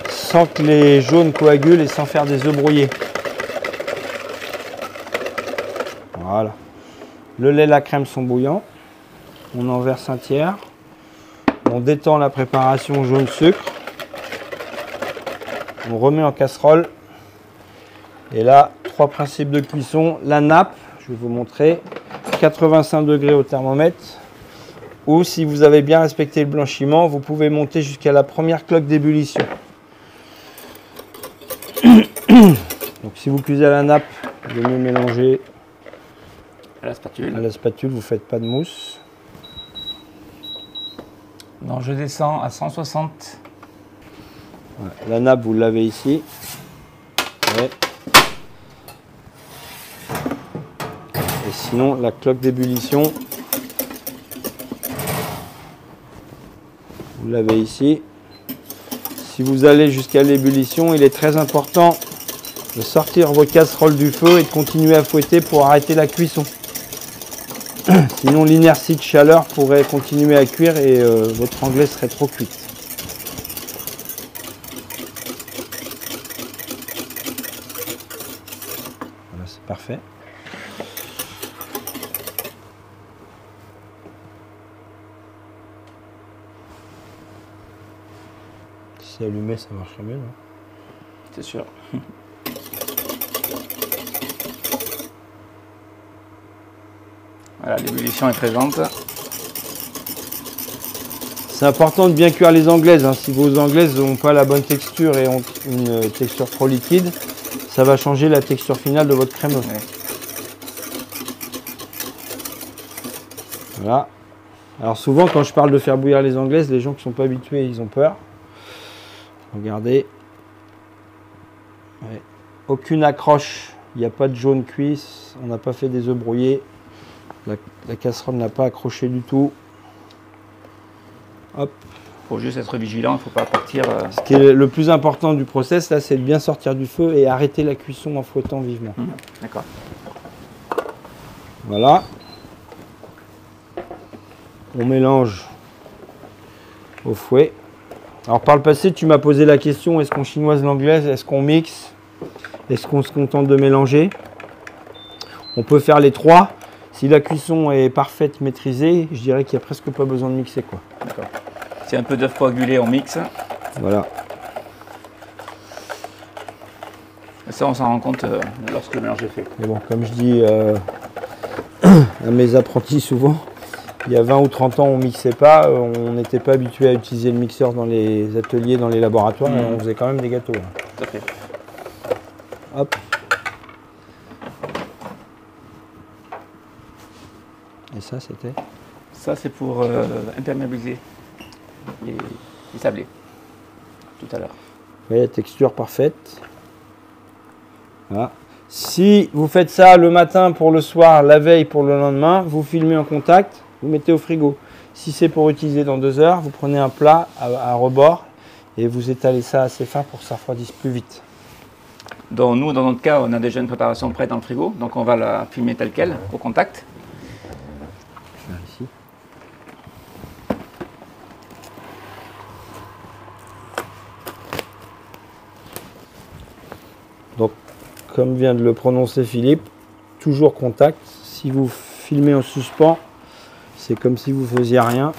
Speaker 2: sans que les jaunes coagulent et sans faire des œufs brouillés. Voilà. Le lait et la crème sont bouillants. On en verse un tiers. On détend la préparation jaune sucre. On remet en casserole. Et là, 3 principes de cuisson. La nappe, je vais vous montrer, 85 degrés au thermomètre. Ou si vous avez bien respecté le blanchiment, vous pouvez monter jusqu'à la première cloque d'ébullition. Donc si vous cuisez à la nappe, vous mieux mélanger
Speaker 1: à la spatule.
Speaker 2: À la spatule, vous ne faites pas de mousse.
Speaker 1: Donc je descends à 160.
Speaker 2: Voilà. La nappe, vous l'avez ici. Ouais. Et sinon, la cloque d'ébullition, vous l'avez ici. Si vous allez jusqu'à l'ébullition, il est très important de sortir vos casseroles du feu et de continuer à fouetter pour arrêter la cuisson. Sinon, l'inertie de chaleur pourrait continuer à cuire et votre anglaise serait trop cuite. Voilà, c'est parfait. Si c'est allumé, ça marcherait mieux, non?
Speaker 1: C'est sûr. Voilà, l'ébullition est présente.
Speaker 2: C'est important de bien cuire les anglaises. Hein. Si vos anglaises n'ont pas la bonne texture et ont une texture trop liquide, ça va changer la texture finale de votre crémeux. Ouais. Voilà. Alors souvent quand je parle de faire bouillir les anglaises, les gens qui ne sont pas habitués, ils ont peur. Regardez. Ouais. Aucune accroche, il n'y a pas de jaune cuisse, on n'a pas fait des œufs brouillés. La casserole n'a pas accroché du tout. Hop.
Speaker 1: Il faut juste être vigilant, il ne faut pas partir.
Speaker 2: Ce qui est le plus important du process, là, c'est de bien sortir du feu et arrêter la cuisson en fouettant vivement.
Speaker 1: D'accord.
Speaker 2: Voilà. On mélange au fouet. Alors par le passé, tu m'as posé la question, est-ce qu'on chinoise l'anglaise, est-ce qu'on mixe, est-ce qu'on se contente de mélanger? On peut faire les trois. Si la cuisson est parfaite, maîtrisée, je dirais qu'il n'y a presque pas besoin de mixer, quoi.
Speaker 1: D'accord. Si un peu d'œuf coagulé, on mixe.
Speaker 2: Voilà.
Speaker 1: Et ça, on s'en rend compte lorsque le mélange est fait.
Speaker 2: Mais bon, comme je dis à mes apprentis souvent, il y a 20 ou 30 ans, on ne mixait pas, on n'était pas habitué à utiliser le mixeur dans les ateliers, dans les laboratoires, et on faisait quand même des gâteaux.
Speaker 1: Tout à fait.
Speaker 2: Hop. Et ça, c'était?
Speaker 1: Ça, c'est pour imperméabiliser les sablés, tout à l'heure.
Speaker 2: Vous voyez, la texture parfaite. Voilà. Si vous faites ça le matin pour le soir, la veille pour le lendemain, vous filmez en contact, vous mettez au frigo. Si c'est pour utiliser dans 2 heures, vous prenez un plat à rebord et vous étalez ça assez fin pour que ça refroidisse plus vite.
Speaker 1: Donc nous, dans notre cas, on a déjà une préparation prête dans le frigo, donc on va la filmer telle quelle, au contact.
Speaker 2: Ici. Donc, comme vient de le prononcer Philippe, toujours contact. Si vous filmez en suspens, c'est comme si vous faisiez rien.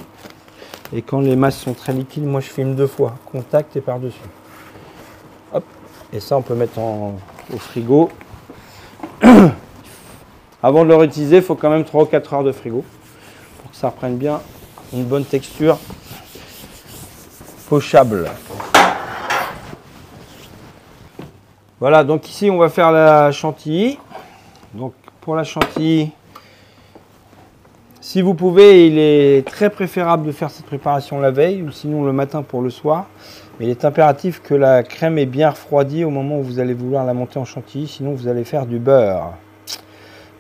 Speaker 2: Et quand les masses sont très liquides, moi je filme 2 fois, contact et par-dessus. Hop. Et ça, on peut mettre au frigo. Avant de le réutiliser, il faut quand même 3 ou 4 heures de frigo pour que ça reprenne bien une bonne texture pochable. Voilà, donc ici on va faire la chantilly. Donc pour la chantilly, si vous pouvez, il est très préférable de faire cette préparation la veille ou sinon le matin pour le soir. Mais il est impératif que la crème est bien refroidie au moment où vous allez vouloir la monter en chantilly, sinon vous allez faire du beurre.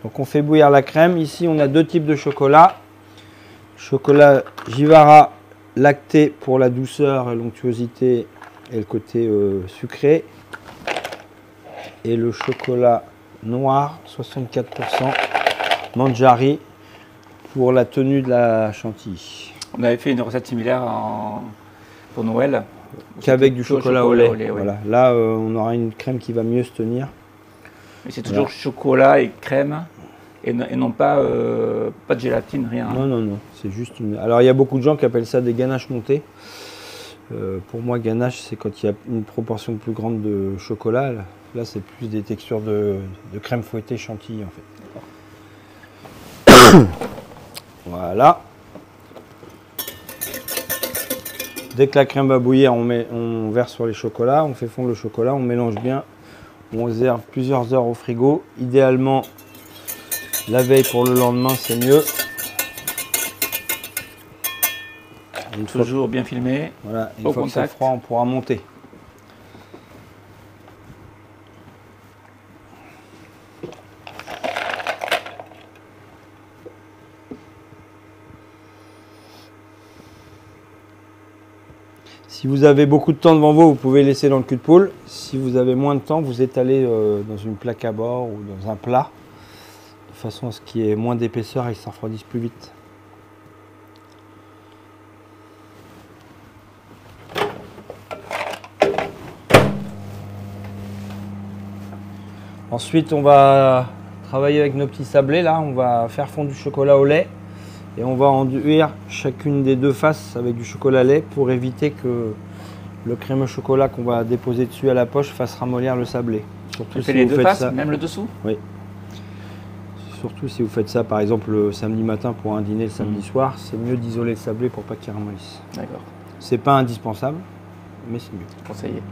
Speaker 2: Donc on fait bouillir la crème. Ici on a 2 types de chocolat. Chocolat Jivara lacté pour la douceur, l'onctuosité et le côté sucré. Et le chocolat noir, 64% Manjari pour la tenue de la chantilly.
Speaker 1: On avait fait une recette similaire pour Noël.
Speaker 2: Qu'avec du chocolat au lait.
Speaker 1: Oui.
Speaker 2: Voilà. Là, on aura une crème qui va mieux se tenir.
Speaker 1: Mais c'est toujours chocolat et crème et non pas, pas de gélatine, rien.
Speaker 2: Non. C'est juste une... Alors, il y a beaucoup de gens qui appellent ça des ganaches montées. Pour moi, ganache, c'est quand il y a une proportion plus grande de chocolat. Là, c'est plus des textures de crème fouettée chantilly, en fait. Voilà. Dès que la crème va bouillir, on verse sur les chocolats, on fait fondre le chocolat, on mélange bien. On réserve plusieurs heures au frigo. Idéalement, la veille pour le lendemain, c'est mieux.
Speaker 1: Toujours bien filmé.
Speaker 2: Voilà, une fois que c'est froid, on pourra monter. Si vous avez beaucoup de temps devant vous, vous pouvez laisser dans le cul de poule. Si vous avez moins de temps, vous étalez dans une plaque à bord ou dans un plat, de façon à ce qu'il y ait moins d'épaisseur et que ça refroidisse plus vite. Ensuite, on va travailler avec nos petits sablés. Là, on va faire fondre du chocolat au lait. Et on va enduire chacune des 2 faces avec du chocolat lait pour éviter que le crème au chocolat qu'on va déposer dessus à la poche fasse ramollir le sablé.
Speaker 1: Surtout si les 2 faces, même le dessous?
Speaker 2: Oui. Surtout si vous faites ça par exemple le samedi matin pour un dîner le samedi soir, c'est mieux d'isoler le sablé pour pas qu'il ramollisse.
Speaker 1: D'accord.
Speaker 2: C'est pas indispensable, mais c'est mieux.
Speaker 1: Conseillé.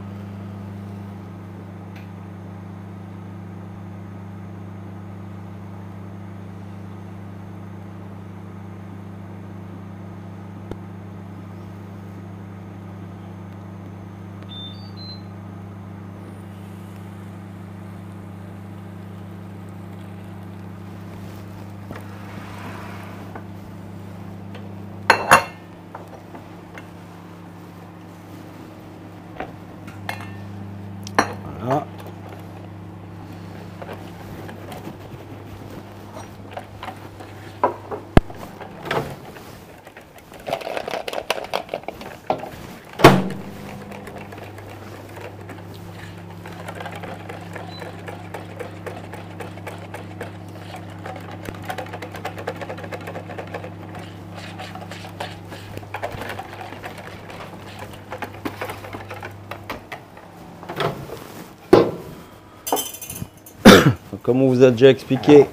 Speaker 2: comme on vous a déjà expliqué,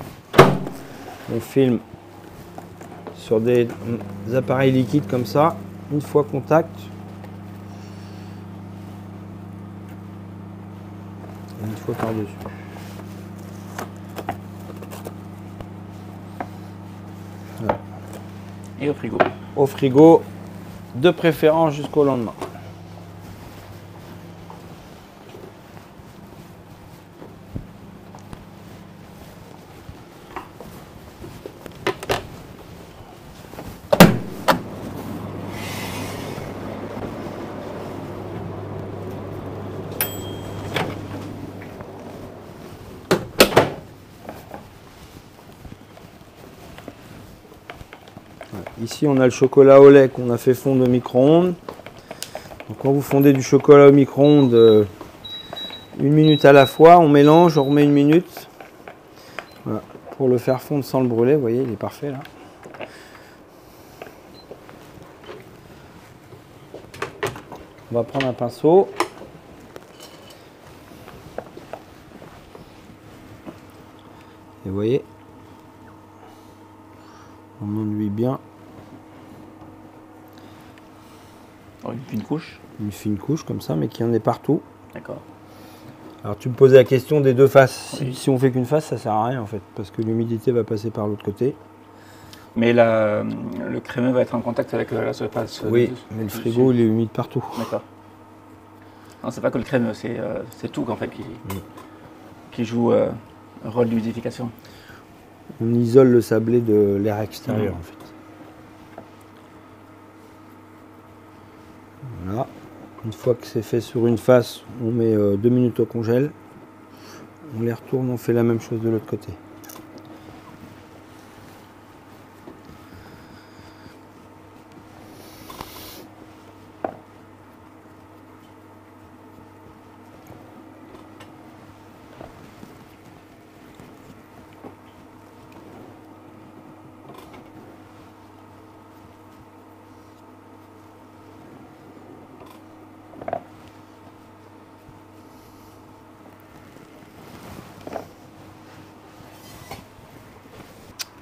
Speaker 2: on filme sur des appareils liquides comme ça, une fois contact. Et une fois par-dessus. Voilà.
Speaker 1: Et au frigo.
Speaker 2: Au frigo, de préférence jusqu'au lendemain. Ici, on a le chocolat au lait qu'on a fait fondre au micro-ondes. Donc, quand vous fondez du chocolat au micro-ondes, 1 minute à la fois, on mélange, on remet 1 minute. Voilà, pour le faire fondre sans le brûler, vous voyez, il est parfait là. On va prendre un pinceau. Et vous voyez, on enduit bien.
Speaker 1: Une fine couche.
Speaker 2: Une fine couche comme ça, mais qui en est partout.
Speaker 1: D'accord.
Speaker 2: Alors tu me posais la question des deux faces.
Speaker 1: Oui.
Speaker 2: Si on fait qu'une face, ça sert à rien en fait, parce que l'humidité va passer par l'autre côté.
Speaker 1: Mais le crémeux va être en contact avec la surface.
Speaker 2: Oui, mais le frigo il est humide partout.
Speaker 1: D'accord. Non, c'est pas que le crémeux, c'est tout en fait qui joue un rôle d'humidification.
Speaker 2: On isole le sablé de l'air extérieur en fait. Voilà. Une fois que c'est fait sur une face, on met 2 minutes au congèle. On les retourne, on fait la même chose de l'autre côté.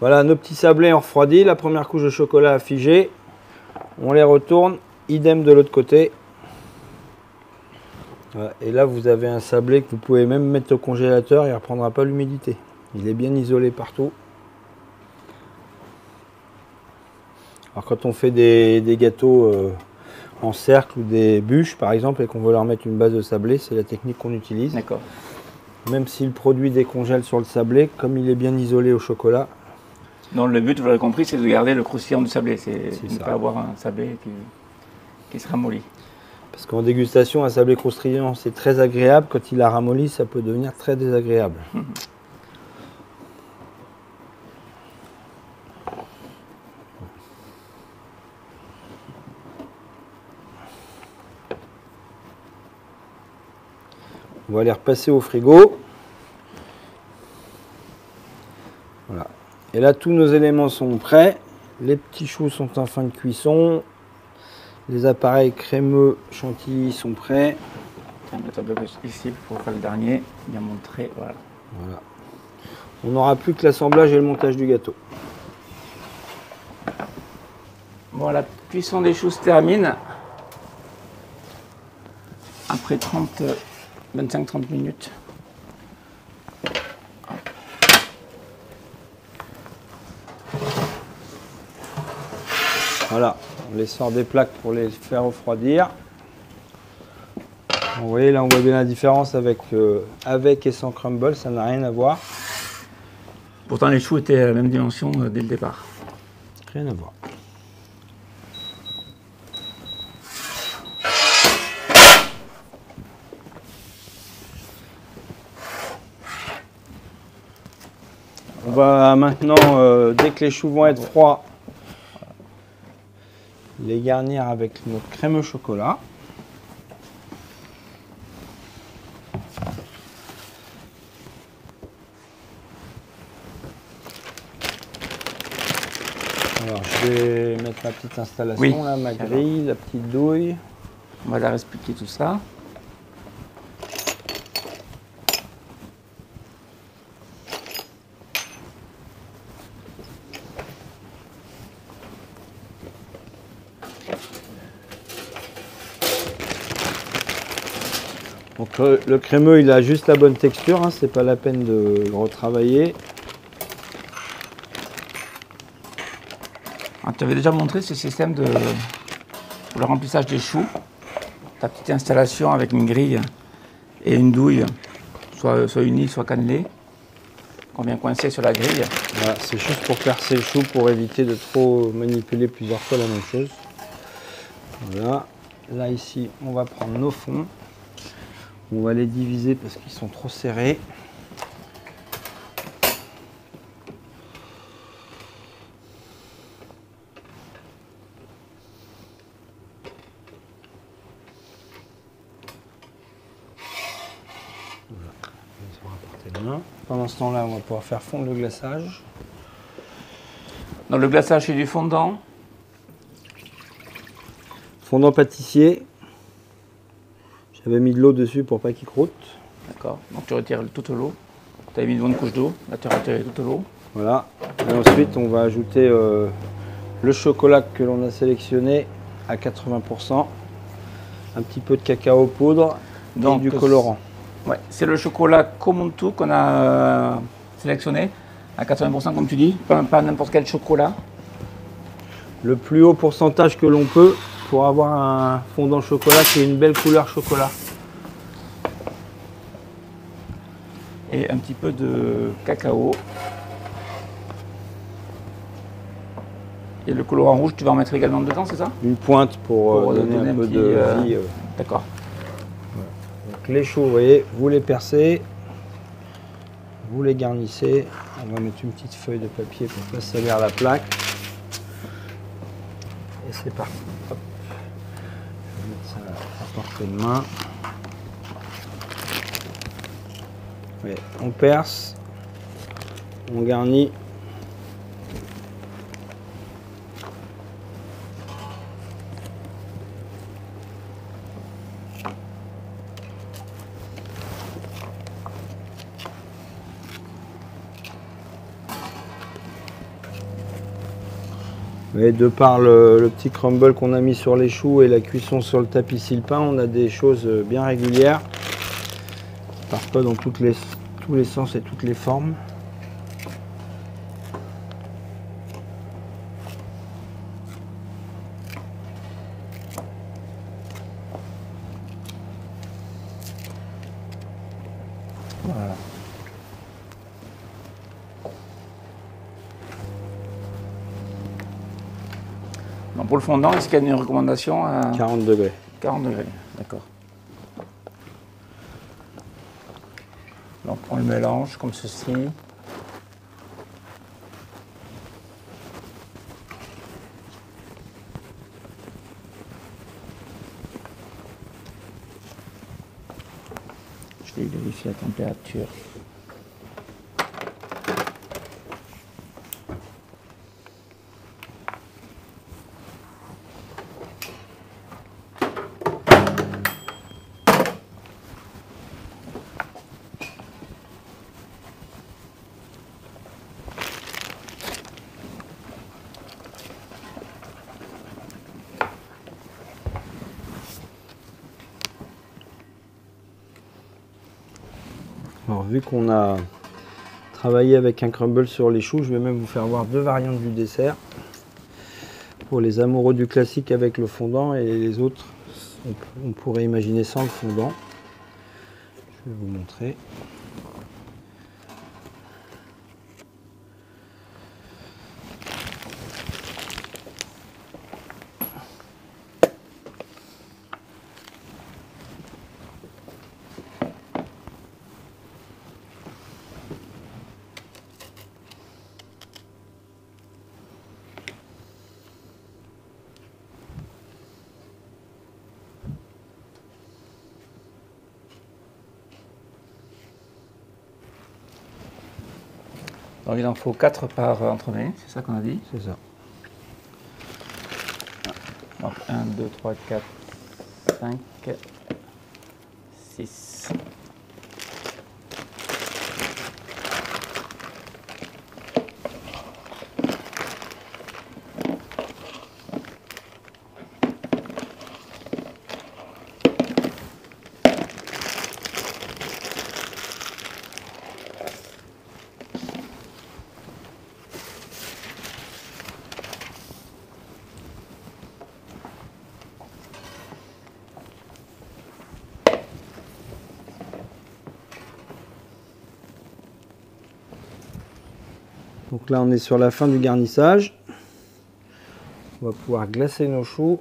Speaker 2: Voilà, nos petits sablés ont refroidi, la première couche de chocolat a figé. On les retourne, idem de l'autre côté. Voilà, et là, vous avez un sablé que vous pouvez même mettre au congélateur, il ne reprendra pas l'humidité. Il est bien isolé partout. Alors quand on fait des gâteaux en cercle ou des bûches par exemple et qu'on veut leur mettre une base de sablé, c'est la technique qu'on utilise.
Speaker 1: D'accord.
Speaker 2: Même si le produit décongèle sur le sablé, comme il est bien isolé au chocolat.
Speaker 1: Donc le but, vous l'avez compris, c'est de garder le croustillant du sablé. C'est de ne
Speaker 2: ça.
Speaker 1: pas avoir un sablé qui se ramollit.
Speaker 2: Parce qu'en dégustation, un sablé croustillant, c'est très agréable. Quand il a ramolli, ça peut devenir très désagréable. On va les repasser au frigo. Voilà. Et là, tous nos éléments sont prêts. Les petits choux sont en fin de cuisson. Les appareils crémeux chantilly sont prêts.
Speaker 1: On va mettre un peu plus ici pour faire le dernier. Bien montré, voilà.
Speaker 2: Voilà. On n'aura plus que l'assemblage et le montage du gâteau.
Speaker 1: Bon, la cuisson des choux se termine. Après 25-30 minutes.
Speaker 2: Voilà, on les sort des plaques pour les faire refroidir. Vous voyez, là on voit bien la différence avec et sans crumble, ça n'a rien à voir.
Speaker 1: Pourtant, les choux étaient à la même dimension dès le départ.
Speaker 2: Rien à voir. On va maintenant, dès que les choux vont être froids, les garnir avec notre crème au chocolat. Alors je vais mettre ma petite installation,
Speaker 1: Oui.
Speaker 2: là, ma grille, la petite douille.
Speaker 1: On va leur expliquer tout ça.
Speaker 2: Donc le crémeux, il a juste la bonne texture, hein, c'est pas la peine de le retravailler.
Speaker 1: Alors, tu avais déjà montré ce système pour le remplissage des choux. Ta petite installation avec une grille et une douille, soit unie, soit cannelée, qu'on vient coincer sur la grille.
Speaker 2: Voilà, c'est juste pour percer le chou, pour éviter de trop manipuler plusieurs fois la même chose. Voilà. Là, ici, on va prendre nos fonds. On va les diviser parce qu'ils sont trop serrés. Voilà. On va rapporter le main. Pendant ce temps-là, on va pouvoir faire fondre le glaçage.
Speaker 1: Dans le glaçage, c'est du fondant.
Speaker 2: Fondant pâtissier. J'avais mis de l'eau dessus pour pas qu'il croûte.
Speaker 1: D'accord. Donc tu retires toute l'eau. Tu avais mis une bonne couche d'eau. Là, tu as retiré toute l'eau.
Speaker 2: Voilà. Et ensuite, on va ajouter le chocolat que l'on a sélectionné à 80%. Un petit peu de cacao poudre et du colorant.
Speaker 1: Ouais, c'est le chocolat Komuntu qu'on a sélectionné à 80% comme tu dis. Pas n'importe quel chocolat.
Speaker 2: Le plus haut pourcentage que l'on peut pour avoir un fondant chocolat qui ait une belle couleur chocolat.
Speaker 1: Et un petit peu de cacao. Et le colorant rouge, tu vas en mettre également dedans, c'est ça?
Speaker 2: Une pointe pour donner un peu de vie.
Speaker 1: D'accord.
Speaker 2: Voilà. Donc les choux, vous voyez, vous les percez, vous les garnissez. On va mettre une petite feuille de papier pour pas salir la plaque. Et c'est parti. Hop. Je vais mettre ça à portée de main. Ouais, on perce, on garnit. Et de par le petit crumble qu'on a mis sur les choux et la cuisson sur le tapis sylpin, on a des choses bien régulières qui partent pas dans tous les sens et toutes les formes. Voilà.
Speaker 1: Donc pour le fondant, est-ce qu'il y a une recommandation à
Speaker 2: 40 degrés.
Speaker 1: 40 degrés, d'accord. Donc on le mélange comme ceci. Je vais vérifier la température.
Speaker 2: Alors vu qu'on a travaillé avec un crumble sur les choux, je vais même vous faire voir deux variantes du dessert. Pour les amoureux du classique avec le fondant et les autres, on pourrait imaginer sans le fondant. Je vais vous montrer.
Speaker 1: Donc il en faut 4 par entremets, c'est ça qu'on a dit?
Speaker 2: C'est ça.
Speaker 1: Donc 1, 2, 3, 4, 5, 6.
Speaker 2: Donc là, on est sur la fin du garnissage. On va pouvoir glacer nos choux.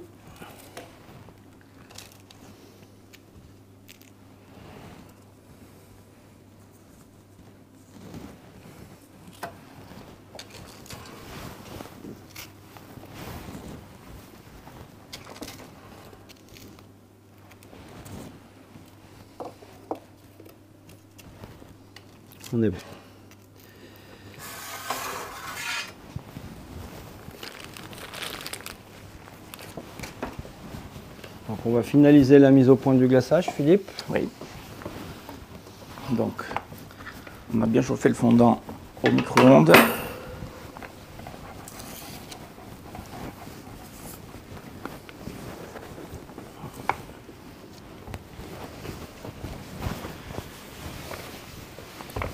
Speaker 2: On est bon. Donc on va finaliser la mise au point du glaçage, Philippe.
Speaker 1: Oui. Donc, on a bien chauffé le fondant au micro-ondes.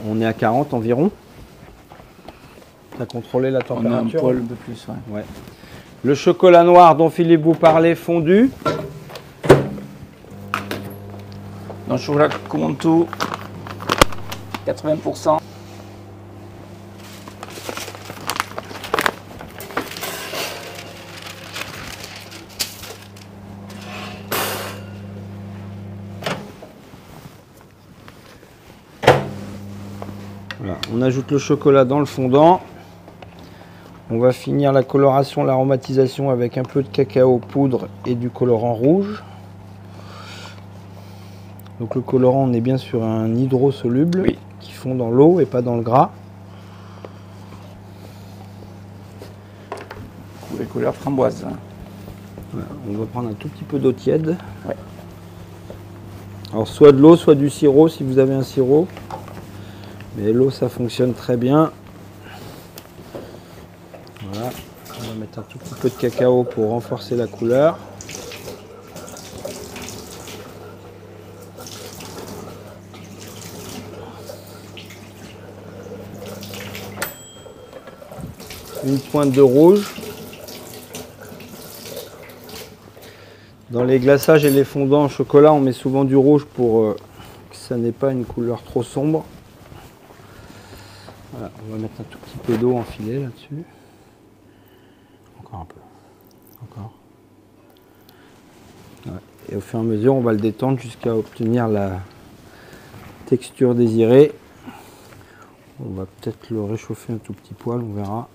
Speaker 2: On est à 40 environ. Tu as contrôlé la température?
Speaker 1: On a un poil de plus, ouais.
Speaker 2: Ouais. Le chocolat noir dont Philippe vous parlait fondu.
Speaker 1: Dans le chocolat Kumontu, 80%.
Speaker 2: Voilà. On ajoute le chocolat dans le fondant. On va finir la coloration, l'aromatisation avec un peu de cacao poudre et du colorant rouge. Donc le colorant, on est bien sur un hydrosoluble, oui, qui fond dans l'eau et pas dans le gras.
Speaker 1: Les couleurs framboises.
Speaker 2: Voilà. On va prendre un tout petit peu d'eau tiède.
Speaker 1: Ouais.
Speaker 2: Alors soit de l'eau, soit du sirop si vous avez un sirop. Mais l'eau, ça fonctionne très bien. Voilà. On va mettre un tout petit peu de cacao pour renforcer la couleur. Une pointe de rouge. Dans les glaçages et les fondants au chocolat, on met souvent du rouge pour que ça n'ait pas une couleur trop sombre. Voilà, on va mettre un tout petit peu d'eau en filet là-dessus. Encore un peu. Encore. Ouais. Et au fur et à mesure, on va le détendre jusqu'à obtenir la texture désirée. On va peut-être le réchauffer un tout petit poil, on verra.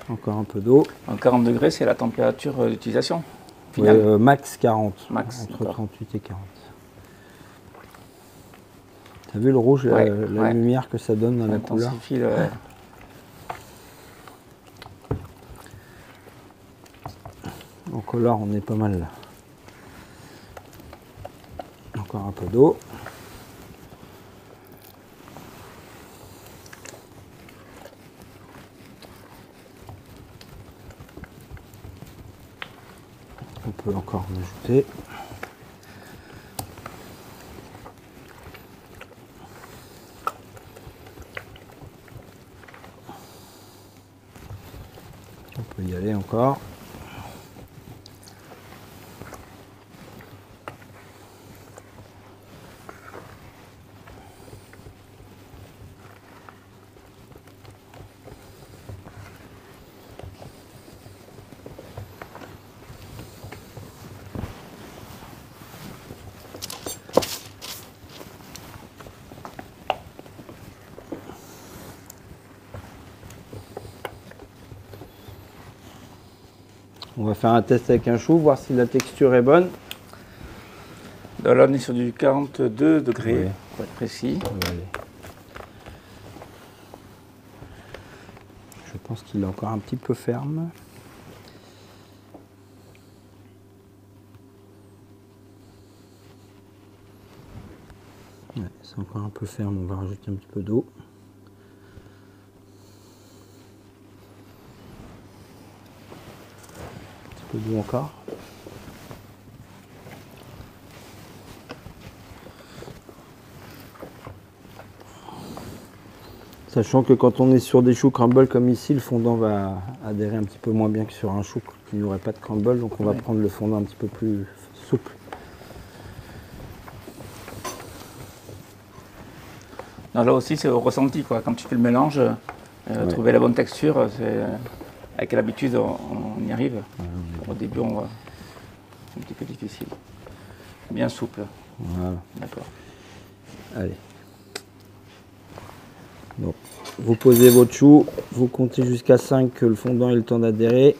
Speaker 2: Encore un peu d'eau.
Speaker 1: En 40 degrés, c'est la température d'utilisation
Speaker 2: finale. Ouais, max 40.
Speaker 1: Max,
Speaker 2: entre 38 et 40. T'as vu le rouge, ouais, la lumière que ça donne dans la couleur? En couleur, on est pas mal là. Encore un peu d'eau. On peut encore en ajouter. On peut y aller encore. On va faire un test avec un chou, voir si la texture est bonne.
Speaker 1: Là, on est sur du 42 degrés,
Speaker 2: oui,
Speaker 1: pour être précis.
Speaker 2: Je pense qu'il est encore un petit peu ferme. Ouais, c'est encore un peu ferme, on va rajouter un petit peu d'eau. Un peu d'eau encore. Sachant que quand on est sur des choux crumble comme ici, le fondant va adhérer un petit peu moins bien que sur un chou qui n'aurait pas de crumble, donc on va prendre le fondant un petit peu plus souple.
Speaker 1: Non, là aussi c'est au ressenti, quoi. Quand tu fais le mélange, Trouver la bonne texture, avec l'habitude, on y arrive. Au début, c'est un petit peu difficile. Bien souple.
Speaker 2: Voilà.
Speaker 1: D'accord.
Speaker 2: Allez. Donc, vous posez votre chou, vous comptez jusqu'à 5 que le fondant ait le temps d'adhérer.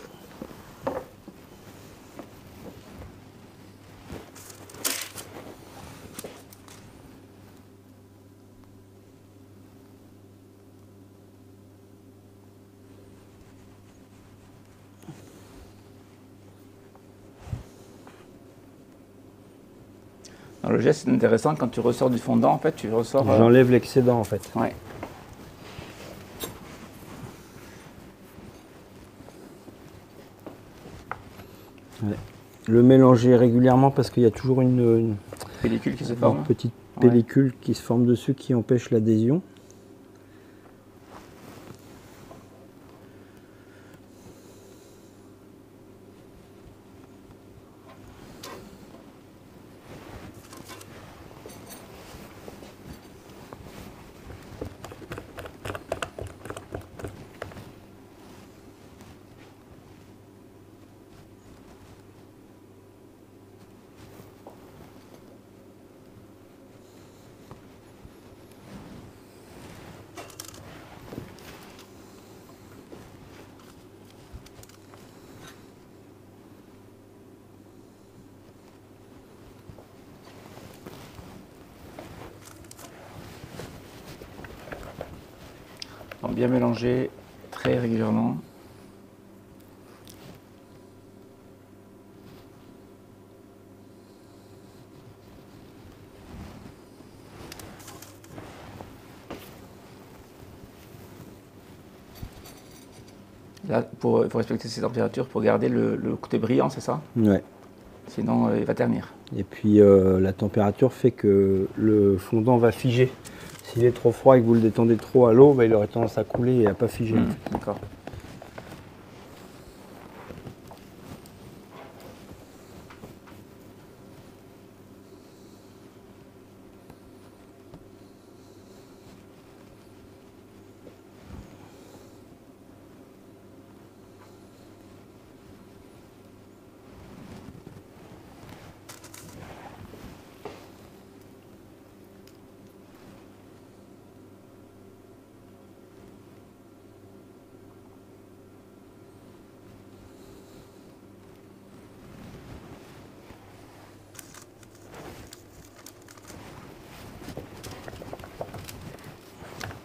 Speaker 1: Alors, le geste est intéressant, quand tu ressors du fondant, en fait, tu ressors...
Speaker 2: J'enlève l'excédent en fait.
Speaker 1: Ouais.
Speaker 2: Ouais. Le mélanger régulièrement parce qu'il y a toujours une
Speaker 1: Pellicule qui se forme.
Speaker 2: Une petite pellicule qui se forme dessus qui empêche l'adhésion.
Speaker 1: Donc, bien mélanger très régulièrement. Là, il faut respecter ces températures pour garder le côté brillant, c'est ça?
Speaker 2: Ouais.
Speaker 1: Sinon, il va ternir.
Speaker 2: Et puis la température fait que le fondant va figer. S'il est trop froid et que vous le détendez trop à l'eau, bah, il aurait tendance à couler et à pas figer.
Speaker 1: D'accord.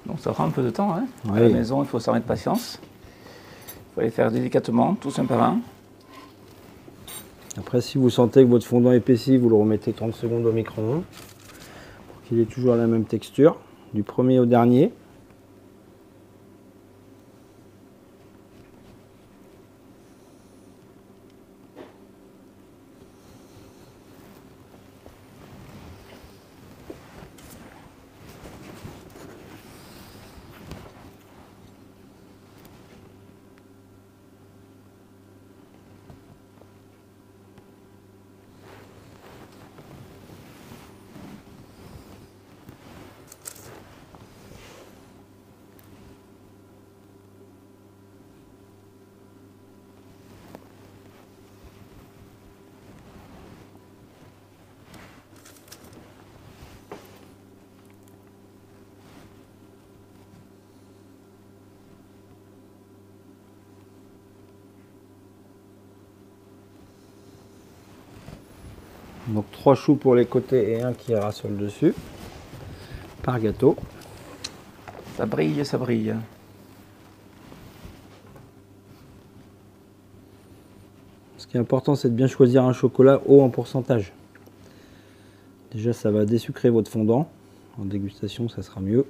Speaker 1: Donc ça prend un peu de temps. Hein.
Speaker 2: Oui.
Speaker 1: À la maison, il faut s'en mettre patience. Il faut les faire délicatement, tous un par un.
Speaker 2: Après, si vous sentez que votre fondant épaissit, vous le remettez 30 secondes au micro-ondes pour qu'il ait toujours la même texture, du premier au dernier. Donc 3 choux pour les côtés et un qui ira sur le dessus, par gâteau.
Speaker 1: Ça brille, ça brille.
Speaker 2: Ce qui est important, c'est de bien choisir un chocolat haut en pourcentage. Déjà, ça va désucrer votre fondant. En dégustation, ça sera mieux.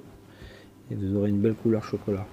Speaker 2: Et vous aurez une belle couleur chocolat.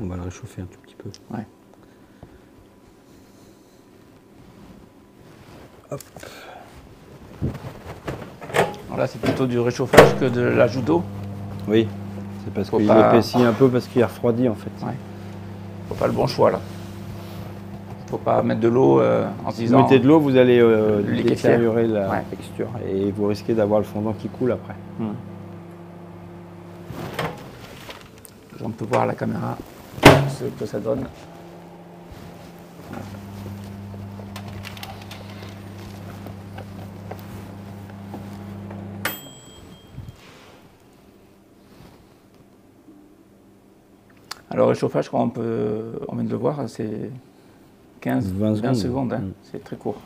Speaker 2: On va le réchauffer un tout petit peu.
Speaker 1: Ouais.
Speaker 2: Hop.
Speaker 1: Alors là, c'est plutôt du réchauffage que de l'ajout d'eau.
Speaker 2: Oui, c'est parce
Speaker 1: Faut
Speaker 2: qu'il
Speaker 1: pas-
Speaker 2: épaissit un peu parce qu'il est refroidi en fait.
Speaker 1: Ouais. Faut pas le bon choix là. Faut pas mettre de l'eau en se
Speaker 2: Si vous
Speaker 1: disant.
Speaker 2: mettez de l'eau, vous allez
Speaker 1: liquéfier.
Speaker 2: détériorer la
Speaker 1: Ouais.
Speaker 2: texture et vous risquez d'avoir le fondant qui coule après.
Speaker 1: On peut voir à la caméra ce que ça donne. Alors le réchauffage, quand on vient de le voir, c'est 20 secondes. Hein. C'est très court.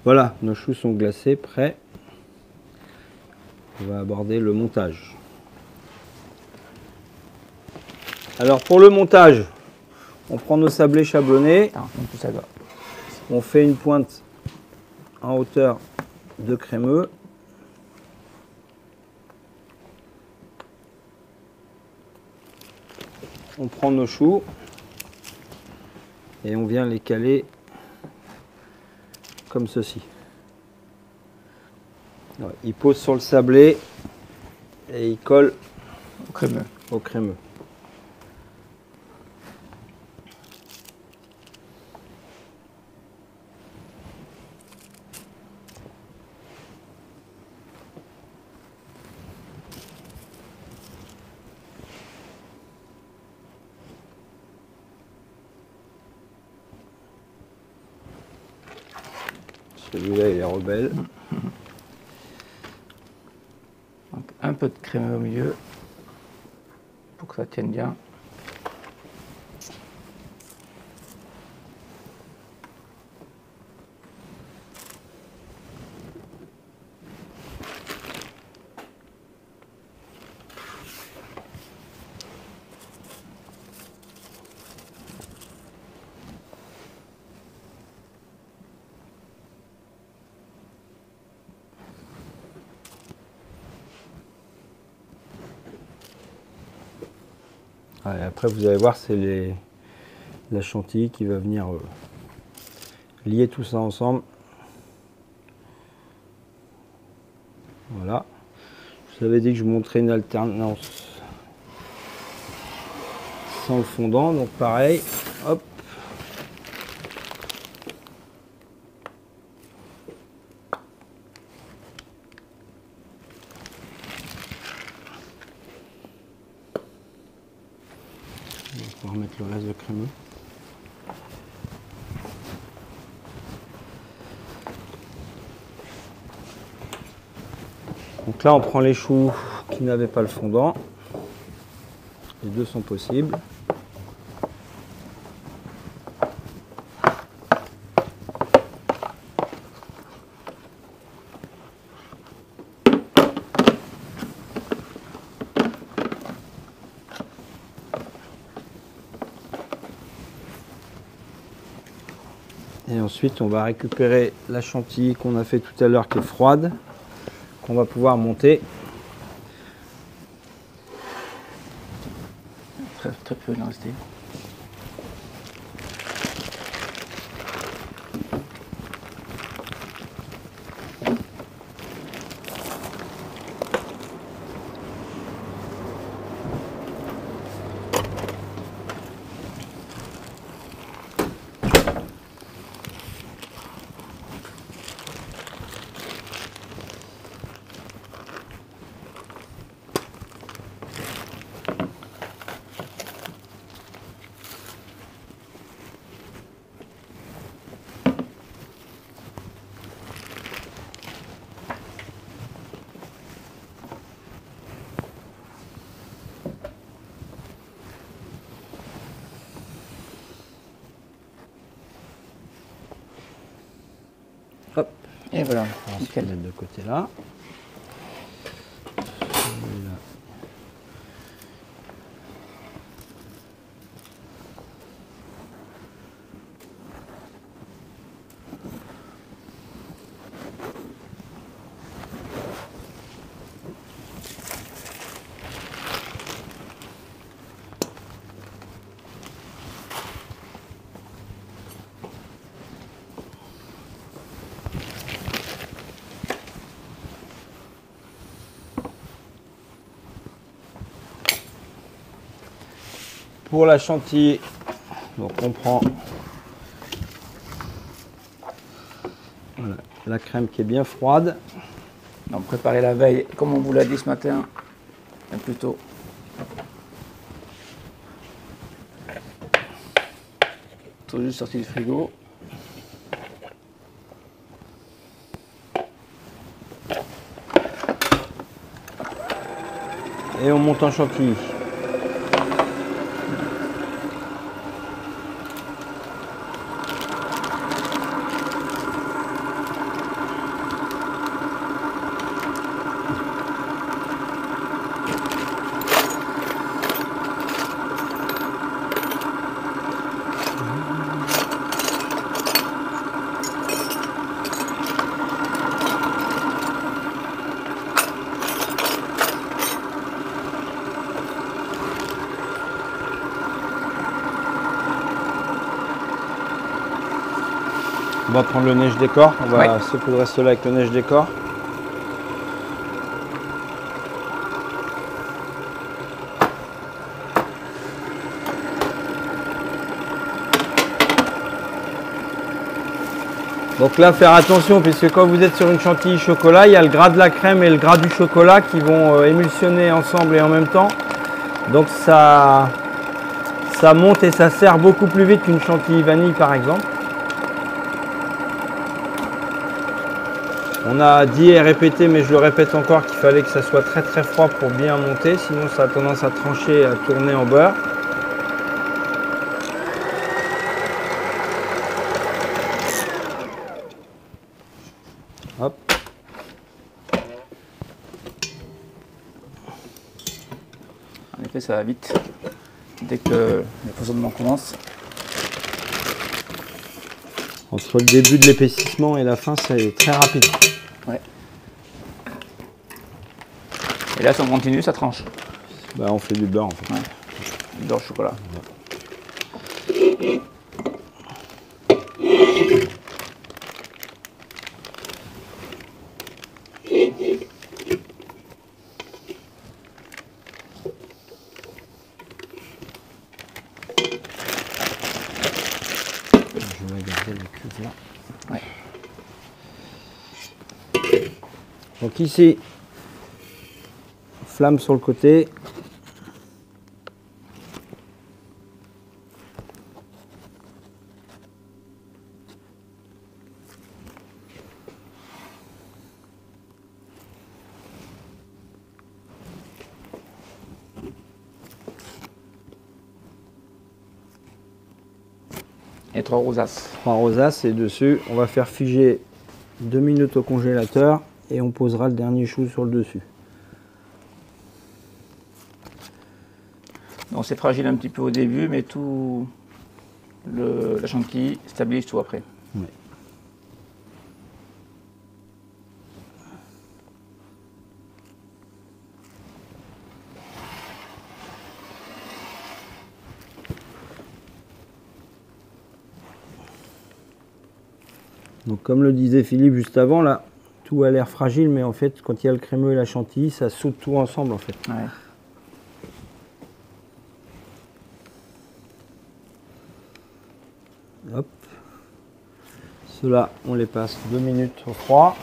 Speaker 2: Voilà, nos choux sont glacés, prêts. On va aborder le montage. Alors pour le montage, on prend nos sablés chablonnés.
Speaker 1: Attends, tout ça doit.
Speaker 2: On fait une pointe en hauteur de crémeux. On prend nos choux et on vient les caler comme ceci. Il pose sur le sablé et il colle
Speaker 1: Crémeux.
Speaker 2: au crémeux. Celui-là, il est rebelle.
Speaker 1: Donc, un peu de crémeux au milieu pour que ça tienne bien.
Speaker 2: Et après, vous allez voir, c'est la chantilly qui va venir lier tout ça ensemble. Voilà. Je vous avais dit que je vous montrais une alternance sans le fondant, donc pareil. Hop. On va remettre le reste de crémeux. Donc là, on prend les choux qui n'avaient pas le fondant. Les deux sont possibles. Et ensuite, on va récupérer la chantilly qu'on a fait tout à l'heure qui est froide, qu'on va pouvoir monter.
Speaker 1: Très peu il en restait. Et voilà.
Speaker 2: On va se mettre de côté là. Pour la chantilly, donc on prend voilà, la crème qui est bien froide.
Speaker 1: Donc préparez la veille, comme on vous l'a dit ce matin, plutôt. Tout juste sorti du frigo.
Speaker 2: Et on monte en chantilly. On va prendre le neige décor, on va saupoudrer cela avec le neige décor. Donc là, faire attention, puisque quand vous êtes sur une chantilly chocolat, il y a le gras de la crème et le gras du chocolat qui vont émulsionner ensemble et en même temps. Donc ça monte et ça sert beaucoup plus vite qu'une chantilly vanille par exemple. On a dit et répété, mais je le répète encore, qu'il fallait que ça soit très très froid pour bien monter, sinon ça a tendance à trancher et à tourner en beurre. Hop.
Speaker 1: En effet, ça va vite. Dès que l'empoisonnement commence.
Speaker 2: Entre le début de l'épaississement et la fin, c'est très rapide.
Speaker 1: Ouais. Et là, si on continue, ça tranche.
Speaker 2: Bah, on fait du beurre en fait.
Speaker 1: Ouais. Du beurre au chocolat.
Speaker 2: Je vais garder les cuves là.
Speaker 1: Ouais.
Speaker 2: Donc ici, flamme sur le côté.
Speaker 1: Et 3 rosaces.
Speaker 2: 3 rosaces et dessus, on va faire figer 2 minutes au congélateur et on posera le dernier chou sur le dessus.
Speaker 1: Donc c'est fragile un petit peu au début, mais tout la chantilly stabilise tout après.
Speaker 2: Ouais. Donc comme le disait Philippe juste avant, là, tout a l'air fragile, mais en fait, quand il y a le crémeux et la chantilly, ça soude tout ensemble en fait.
Speaker 1: Ouais.
Speaker 2: Hop. Ceux-là, on les passe 2 minutes au froid.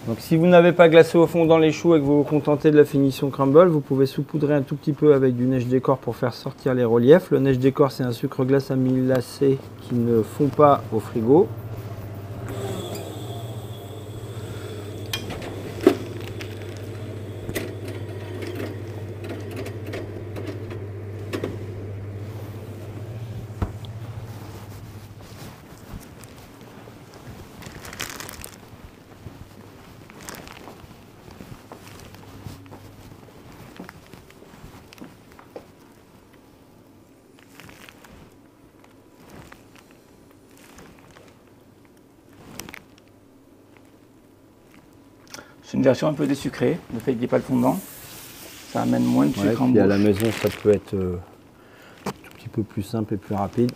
Speaker 2: Donc si vous n'avez pas glacé au fond dans les choux et que vous vous contentez de la finition crumble, vous pouvez saupoudrer un tout petit peu avec du neige décor pour faire sortir les reliefs. Le neige décor, c'est un sucre glace amylacé qui ne fond pas au frigo.
Speaker 1: C'est une version un peu désucrée, le fait qu'il n'y ait pas le fondant. Ça amène moins de sucre en bouche.
Speaker 2: À la maison, ça peut être un tout petit peu plus simple et plus rapide.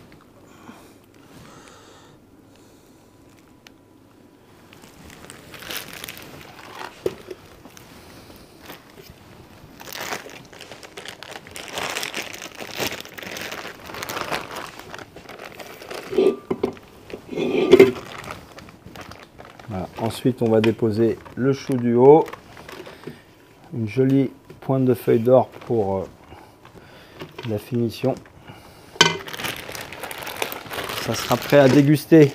Speaker 2: Voilà. Ensuite, on va déposer le chou du haut. Une jolie pointe de feuille d'or pour la finition. Ça sera prêt à déguster.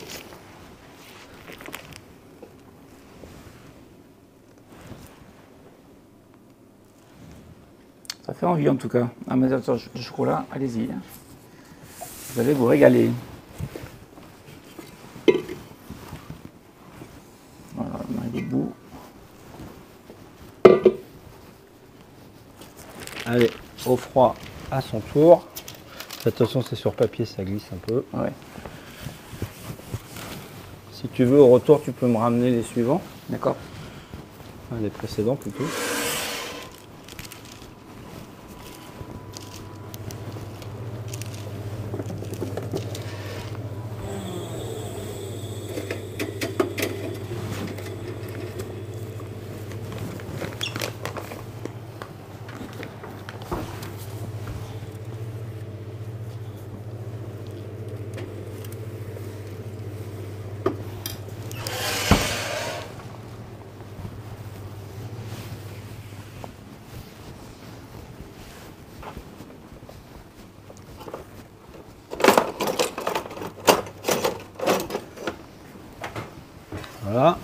Speaker 1: Ça fait envie en tout cas. Amateur de chocolat, allez-y. Vous allez vous régaler. Voilà, on arrive au bout.
Speaker 2: Allez, au froid à son tour. Attention, c'est sur papier, ça glisse un peu.
Speaker 1: Ouais.
Speaker 2: Si tu veux, au retour, tu peux me ramener les suivants.
Speaker 1: D'accord.
Speaker 2: Enfin, les précédents plutôt. Voilà.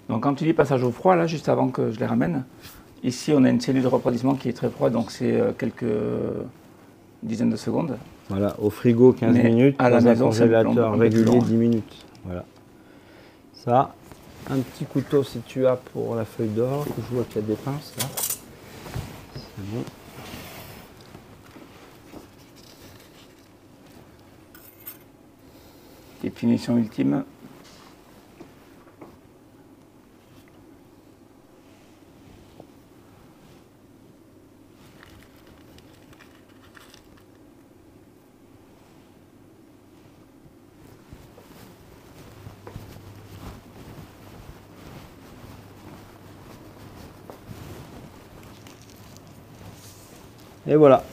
Speaker 1: Donc quand tu dis passage au froid, là, juste avant que je les ramène, ici on a une cellule de refroidissement qui est très froide, donc c'est quelques dizaines de secondes.
Speaker 2: Voilà, au frigo 15 minutes,
Speaker 1: à la
Speaker 2: dans un
Speaker 1: maison,
Speaker 2: congélateur régulier
Speaker 1: long.
Speaker 2: 10 minutes. Voilà. Ça, un petit couteau si tu as pour la feuille d'or, que je vois qu'il y a des pinces là. C'est bon.
Speaker 1: Et finition ultime.
Speaker 2: Et voilà.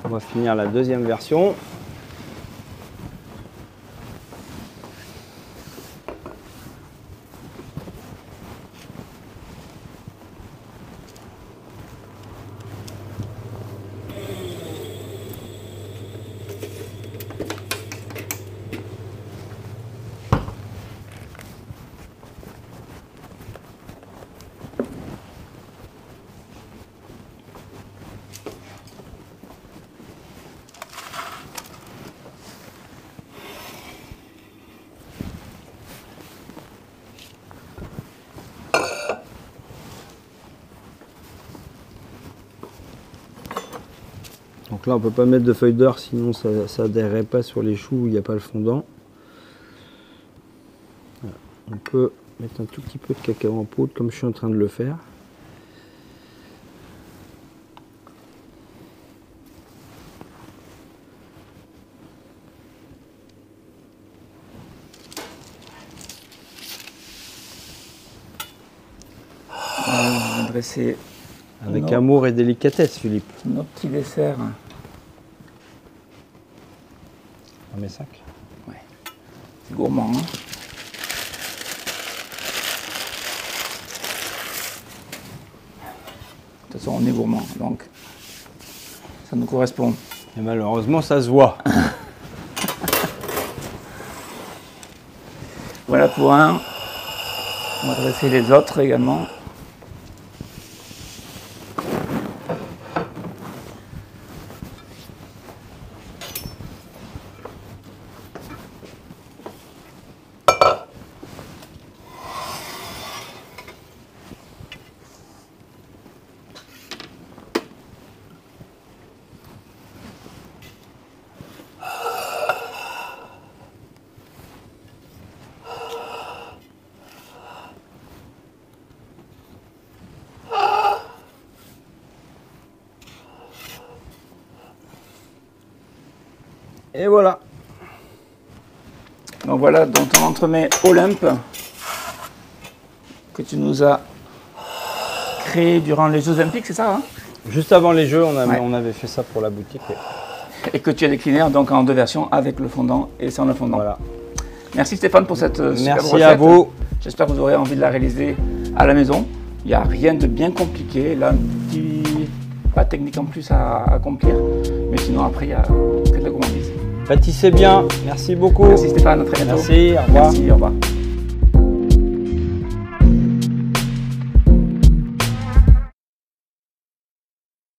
Speaker 2: On va finir la deuxième version. Donc là, on peut pas mettre de feuilles d'or, sinon ça n'adhérerait pas sur les choux où il n'y a pas le fondant. Voilà. On peut mettre un tout petit peu de cacao en poudre, comme je suis en train de le faire.
Speaker 1: On va dresser
Speaker 2: avec amour et délicatesse, Philippe.
Speaker 1: nos petits desserts.
Speaker 2: Dans mes sacs.
Speaker 1: Ouais. C'est gourmand. Hein. De toute façon, on est gourmand, donc ça nous correspond.
Speaker 2: Et malheureusement, ça se voit.
Speaker 1: Voilà pour un. On va dresser les autres également.
Speaker 2: Et voilà.
Speaker 1: Donc voilà, dans ton entremets Olympe que tu nous as créé durant les Jeux Olympiques, c'est ça, hein?
Speaker 2: Juste avant les Jeux, on avait fait ça pour la boutique.
Speaker 1: Et que tu as décliné donc en 2 versions, avec le fondant et sans le fondant.
Speaker 2: Voilà.
Speaker 1: Merci Stéphane pour cette superbe recette.
Speaker 2: Merci à vous.
Speaker 1: J'espère que vous aurez envie de la réaliser à la maison. Il n'y a rien de bien compliqué. Là, un petit pas technique en plus à accomplir. Mais sinon, après, il y a que de la gourmandise.
Speaker 2: Pâtissez bien. Merci beaucoup.
Speaker 1: Merci Stéphane, à très bientôt.
Speaker 2: Merci, au revoir.
Speaker 1: Merci, au revoir.